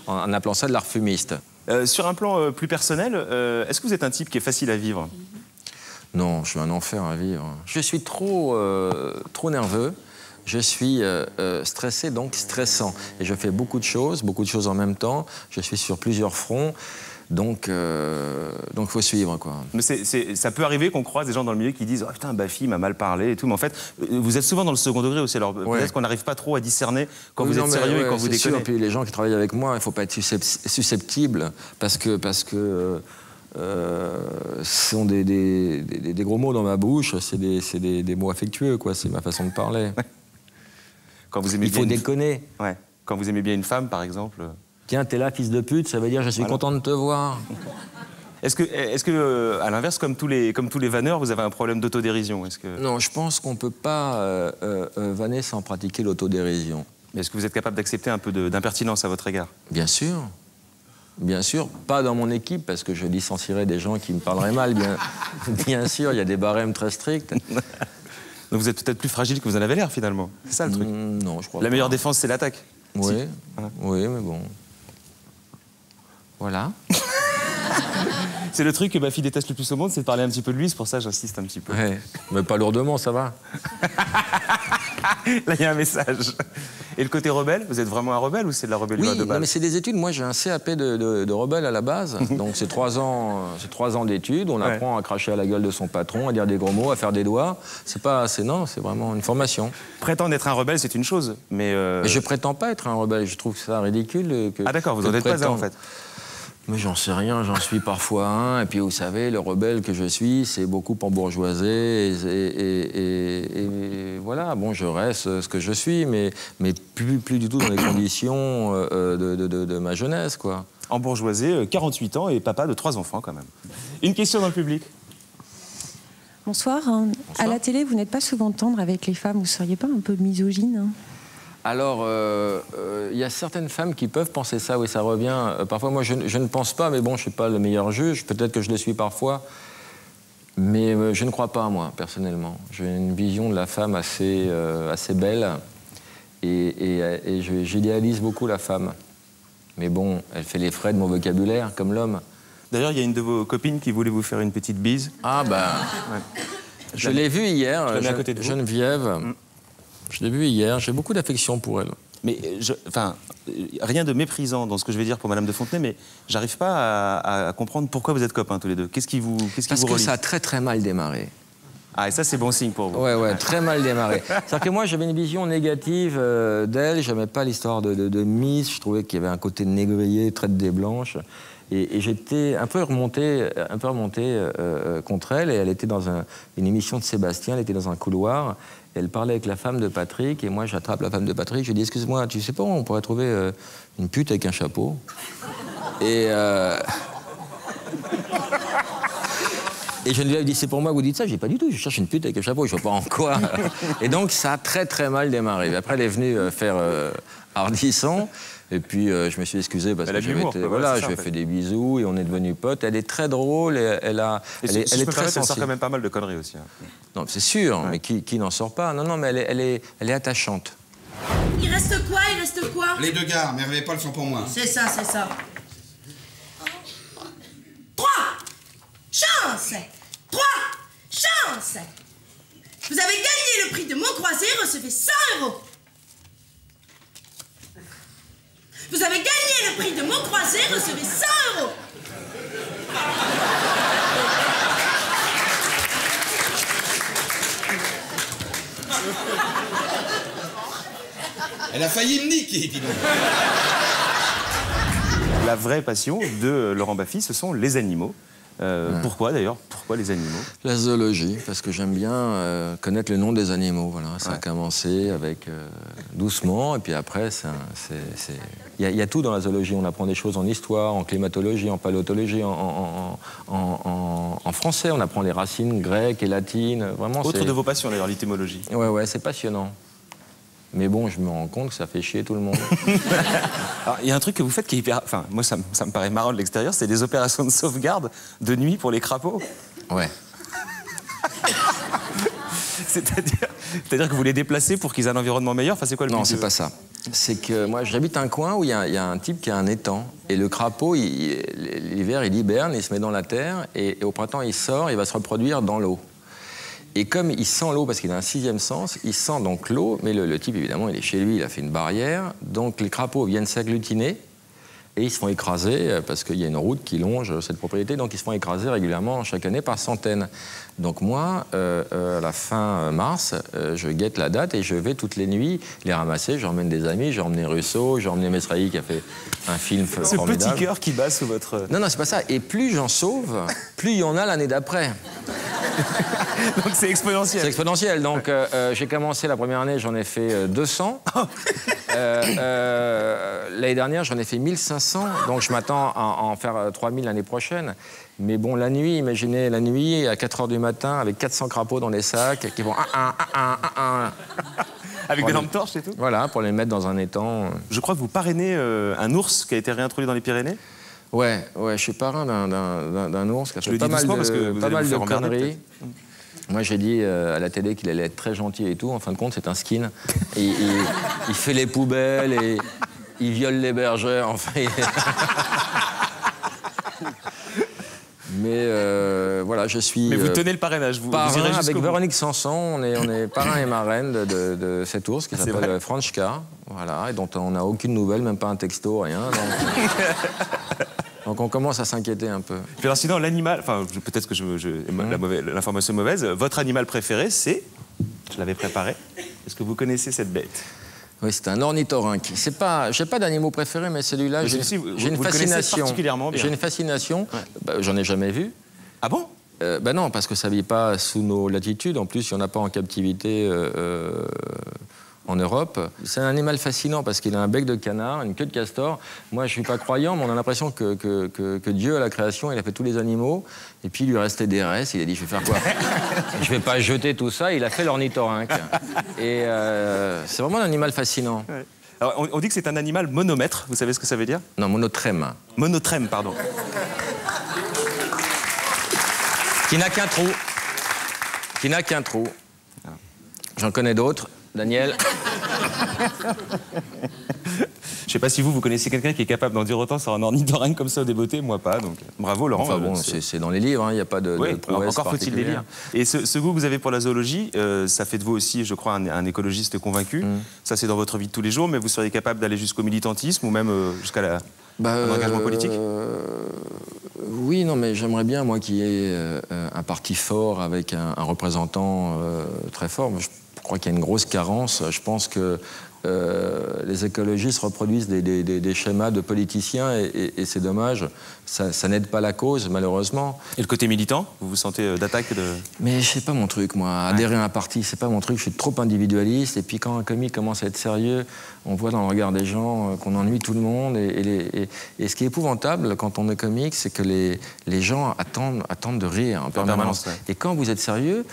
en appelant ça de l'art fumiste. Sur un plan plus personnel, est-ce que vous êtes un type qui est facile à vivre ? Non, je suis un enfer à vivre. Je suis trop nerveux. Je suis stressé, donc stressant. Et je fais beaucoup de choses en même temps. Je suis sur plusieurs fronts. Donc faut suivre, quoi. Mais ça peut arriver qu'on croise des gens dans le milieu qui disent « Oh putain, Baffy m'a mal parlé et tout », mais en fait, vous êtes souvent dans le second degré aussi, alors peut-être qu'on n'arrive pas trop à discerner quand vous êtes sérieux et quand vous déconnez. Et puis les gens qui travaillent avec moi, il ne faut pas être susceptible, parce que ce sont des gros mots dans ma bouche, c'est des mots affectueux, quoi, c'est ma façon de parler. Quand vous aimez il faut déconner. Ouais. Quand vous aimez bien une femme, par exemple... Tiens, t'es là, fils de pute, ça veut dire je suis content de te voir. Est-ce que, à l'inverse, comme tous les vanneurs, vous avez un problème d'autodérision? Non, je pense qu'on ne peut pas vanner sans pratiquer l'autodérision. Mais est-ce que vous êtes capable d'accepter un peu d'impertinence à votre égard? Bien sûr. Bien sûr, pas dans mon équipe, parce que je licencierais des gens qui me parleraient mal. Bien sûr, il y a des barèmes très stricts. Donc vous êtes peut-être plus fragile que vous en avez l'air, finalement. C'est ça, le truc? Non, je crois La meilleure défense, c'est l'attaque. Oui, si. Oui, mais bon... Voilà. C'est le truc que ma fille déteste le plus au monde, c'est de parler un petit peu de lui, c'est pour ça que j'insiste un petit peu. Ouais, mais pas lourdement, ça va. Là, il y a un message. Et le côté rebelle, vous êtes vraiment un rebelle ou c'est de la rébellion de base? Non, mais c'est des études. Moi, j'ai un CAP de rebelle à la base. Donc, c'est 3 ans d'études. On apprend à cracher à la gueule de son patron, à dire des gros mots, à faire des doigts. C'est vraiment une formation. Prétendre être un rebelle, c'est une chose, mais... Mais je prétends pas être un rebelle. Je trouve ça ridicule. Ah d'accord, vous n'en êtes pas un, en fait. Mais j'en sais rien, j'en suis parfois un. Et puis, vous savez, le rebelle que je suis, c'est beaucoup embourgeoisé. Et voilà, bon, je reste ce que je suis, mais plus du tout dans les conditions de ma jeunesse, quoi. Embourgeoisé, 48 ans et papa de 3 enfants, quand même. Une question dans le public. Bonsoir. À la télé, vous n'êtes pas souvent tendre avec les femmes. Vous ne seriez pas un peu misogyne, hein? Alors, il y a certaines femmes qui peuvent penser ça, oui, ça revient. Parfois, moi, je ne pense pas, mais bon, je ne suis pas le meilleur juge. Peut-être que je le suis parfois. Mais je ne crois pas, moi, personnellement. J'ai une vision de la femme assez belle. Et j'idéalise beaucoup la femme. Mais bon, elle fait les frais de mon vocabulaire, comme l'homme. D'ailleurs, il y a une de vos copines qui voulait vous faire une petite bise. Ah, bah... Ouais. Je l'ai vue hier, à côté de vous. Geneviève. Je l'ai vue hier, j'ai beaucoup d'affection pour elle. Mais, rien de méprisant dans ce que je vais dire pour Madame de Fontenay, mais j'arrive pas à comprendre pourquoi vous êtes copains tous les deux. Qu'est-ce qui vous relie? Parce que ça a très mal démarré. Ah, et ça, c'est bon signe pour vous. Ouais, très mal démarré. C'est-à-dire que moi, j'avais une vision négative d'elle. J'aimais pas l'histoire de Miss. Je trouvais qu'il y avait un côté négrier, traite des blanches. Et j'étais un peu remonté contre elle. Et elle était dans une émission de Sébastien. Elle était dans un couloir. Elle parlait avec la femme de Patrick. Et moi, j'attrape la femme de Patrick. Je lui dis, excuse-moi, tu sais pas où on pourrait trouver une pute avec un chapeau? Et Geneviève dit, c'est pour moi que vous dites ça? Je dis, pas du tout, je cherche une pute avec un chapeau, je sais pas en quoi. Et donc, ça a très mal démarré. Après, elle est venue faire Hardisson. Et puis, je me suis excusé parce que j'avais fait des bisous et on est devenus potes. Elle est très drôle et elle est très sensible. Elle sort quand même pas mal de conneries aussi. Hein. Non, c'est sûr, mais qui n'en sort pas? Non, mais elle est attachante. Il reste quoi? Les 2 gars, mais rêvez pas, elles sont pour moi. C'est ça. 3 chances. Vous avez gagné le prix de mon croisé, recevez 100 €. Vous avez gagné le prix de mon croisé, recevez 100 €. Elle a failli me niquer, dis donc. La vraie passion de Laurent Baffy, ce sont les animaux. Pourquoi d'ailleurs? Pourquoi les animaux? La zoologie, parce que j'aime bien connaître le nom des animaux. Voilà. Ça a commencé avec doucement, et puis après, il y a tout dans la zoologie. On apprend des choses en histoire, en climatologie, en paléontologie, en français. On apprend les racines grecques et latines. Vraiment, autre de vos passions d'ailleurs, l'étymologie. Ouais, c'est passionnant. Mais bon, je me rends compte que ça fait chier tout le monde. Alors, il y a un truc que vous faites qui est hyper... Enfin, moi, ça me paraît marrant de l'extérieur, c'est des opérations de sauvegarde de nuit pour les crapauds. Ouais. C'est-à-dire que vous les déplacez pour qu'ils aient un environnement meilleur? Enfin, c'est quoi le but? Non, c'est pas ça. C'est que moi, j'habite un coin où il y a un type qui a un étang. Et le crapaud, l'hiver, il hiberne, il se met dans la terre. Et au printemps, il sort, il va se reproduire dans l'eau. Et comme il sent l'eau, parce qu'il a un 6e sens, il sent donc l'eau, mais le type, évidemment, il est chez lui, il a fait une barrière. Donc les crapauds viennent s'agglutiner et ils se font écraser, parce qu'il y a une route qui longe cette propriété, donc ils se font écraser régulièrement chaque année par centaines. Donc moi, à la fin mars, je guette la date et je vais toutes les nuits les ramasser. J'emmène des amis, j'ai emmené Russo, j'ai emmené Mesrahi qui a fait un film formidable. Ce petit cœur qui bat sous votre... Non, c'est pas ça. Et plus j'en sauve, plus il y en a l'année d'après. Donc c'est exponentiel. C'est exponentiel. Donc j'ai commencé la première année, j'en ai fait 200. L'année dernière, j'en ai fait 1500. Donc je m'attends à en faire 3000 l'année prochaine. Mais bon, la nuit, imaginez la nuit, à 4 h du matin, avec 400 crapauds dans les sacs, qui vont... Avec des lampes torches et tout? Voilà, pour les mettre dans un étang. Je crois que vous parrainez un ours qui a été réintroduit dans les Pyrénées? Ouais, je suis parrain d'un ours qui a fait pas mal de conneries. Moi, j'ai dit à la télé qu'il allait être très gentil et tout. En fin de compte, c'est un skin. Et, il fait les poubelles et il viole les bergères. Enfin, Mais voilà, je suis... Mais vous tenez le parrainage, vous parrain irez avec Véronique Sanson. On est parrain et marraine de cet ours qui s'appelle Franchka. Voilà, et dont on n'a aucune nouvelle, même pas un texto, rien. Donc on commence à s'inquiéter un peu. Puis alors sinon, l'animal... Enfin, peut-être que l'information est mauvaise. Votre animal préféré, c'est... Je l'avais préparé. Est-ce que vous connaissez cette bête? Oui, c'est un ornithorynque. C'est pas, j'ai pas d'animaux préférés, mais celui-là, j'ai une fascination. Particulièrement bien. J'ai une fascination. Ouais. Bah, j'en ai jamais vu. Ah bon? Bah non, parce que ça vit pas sous nos latitudes. En plus, il n'y en a pas en captivité en Europe. C'est un animal fascinant parce qu'il a un bec de canard, une queue de castor. Moi, je suis pas croyant, mais on a l'impression que Dieu, à la création, il a fait tous les animaux. Et puis, il lui restait des restes. Il a dit, je vais faire quoi? Je vais pas jeter tout ça. Il a fait l'ornithorynque. Et c'est vraiment un animal fascinant. Ouais. Alors, on dit que c'est un animal monomètre. Vous savez ce que ça veut dire? Non, monotrème. Monotrème, pardon. Qui n'a qu'un trou. Qui n'a qu'un trou. J'en connais d'autres. Daniel. Je sais pas si vous connaissez quelqu'un qui est capable d'en dire autant sur un ornithorynque comme ça au débeauté, moi pas, donc bravo Laurent. Enfin bon, c'est dans les livres, il n'y a pas de prouesse encore faut-il les lire. Et ce goût que vous avez pour la zoologie, ça fait de vous aussi, je crois, un écologiste convaincu. Ça c'est dans votre vie de tous les jours, mais vous seriez capable d'aller jusqu'au militantisme ou même jusqu'à l'engagement politique? Oui, non, mais j'aimerais bien, moi, qu'il y ait un parti fort avec un représentant très fort. Je crois qu'il y a une grosse carence. Je pense que les écologistes reproduisent des schémas de politiciens et c'est dommage. Ça n'aide pas la cause, malheureusement. Et le côté militant, vous vous sentez d'attaque de... Mais c'est pas mon truc, moi. Adhérer à un parti, c'est pas mon truc. Je suis trop individualiste. Et puis quand un comique commence à être sérieux, on voit dans le regard des gens qu'on ennuie tout le monde. Et ce qui est épouvantable quand on est comique, c'est que les gens attendent de rire en permanence. Et quand vous êtes sérieux,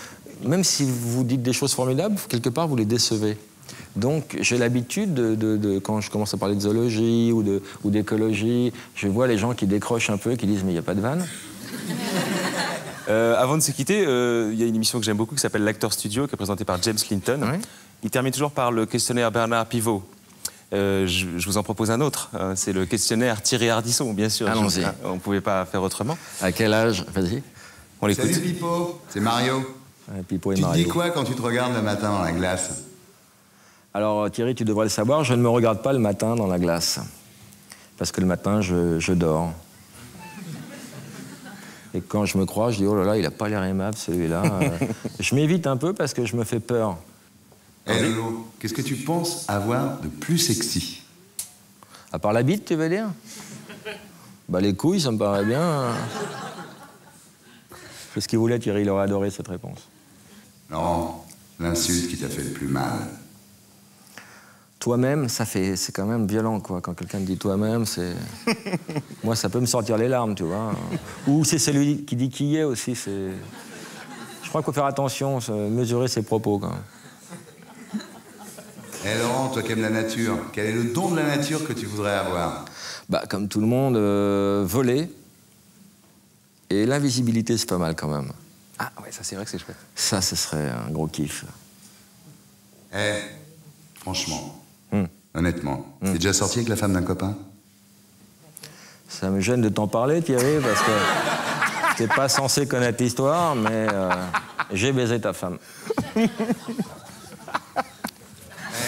même si vous dites des choses formidables, quelque part, vous les décevez. Donc, j'ai l'habitude quand je commence à parler de zoologie ou d'écologie, je vois les gens qui décrochent un peu, qui disent « mais il n'y a pas de vanne ». Avant de se quitter, il y a une émission que j'aime beaucoup qui s'appelle l'Acteur Studio, qui est présentée par James Clinton. Oui. Il termine toujours par le questionnaire Bernard Pivot. Je vous en propose un autre. C'est le questionnaire Thierry Ardisson, bien sûr. Allons-y. On ne pouvait pas faire autrement. À quel âge? Vas-y. On l'écoute. Salut Pipo, c'est Mario. Pipo et tu Mario. te dis quoi quand tu te regardes le matin dans la glace? Alors Thierry, tu devrais le savoir, je ne me regarde pas le matin dans la glace. Parce que le matin, je dors. Et quand je me crois, je dis, oh là là, il n'a pas l'air aimable celui-là. Je m'évite un peu parce que je me fais peur. Hé Lolo, qu'est-ce que tu penses avoir de plus sexy? À part la bite, tu veux dire? Bah les couilles, ça me paraît bien. C'est ce qu'il voulait, Thierry, il aurait adoré cette réponse. Non, l'insulte qui t'a fait le plus mal. Toi-même, c'est quand même violent, quoi. Quand quelqu'un te dit toi-même, c'est... Moi, ça peut me sortir les larmes, tu vois. Ou c'est celui qui dit qui est aussi, c'est... Je crois qu'il faut faire attention, mesurer ses propos, quand même. Eh Laurent, toi qui aimes la nature, quel est le don de la nature que tu voudrais avoir? Bah, comme tout le monde, voler. Et l'invisibilité, c'est pas mal, quand même. Ah ouais, ça c'est vrai que c'est chouette. Ça, ce serait un gros kiff. Eh, franchement... Honnêtement, t'es déjà sorti avec la femme d'un copain? Ça me gêne de t'en parler, Thierry, parce que t'es pas censé connaître l'histoire, mais j'ai baisé ta femme.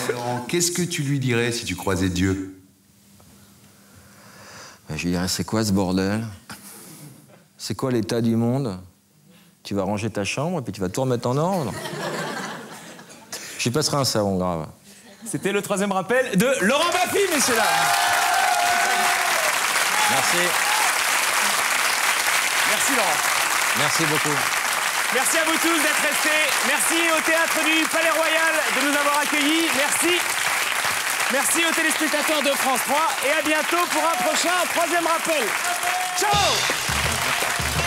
Alors, qu'est-ce que tu lui dirais si tu croisais Dieu? Ben, je lui dirais, c'est quoi ce bordel? C'est quoi l'état du monde? Tu vas ranger ta chambre et puis tu vas tout remettre en ordre? J'y passerai un savon grave. C'était le troisième rappel de Laurent Baffy, messieurs dames. Merci. Merci Laurent. Merci beaucoup. Merci à vous tous d'être restés. Merci au Théâtre du Palais Royal de nous avoir accueillis. Merci. Merci aux téléspectateurs de France 3 et à bientôt pour un prochain troisième rappel. Ciao.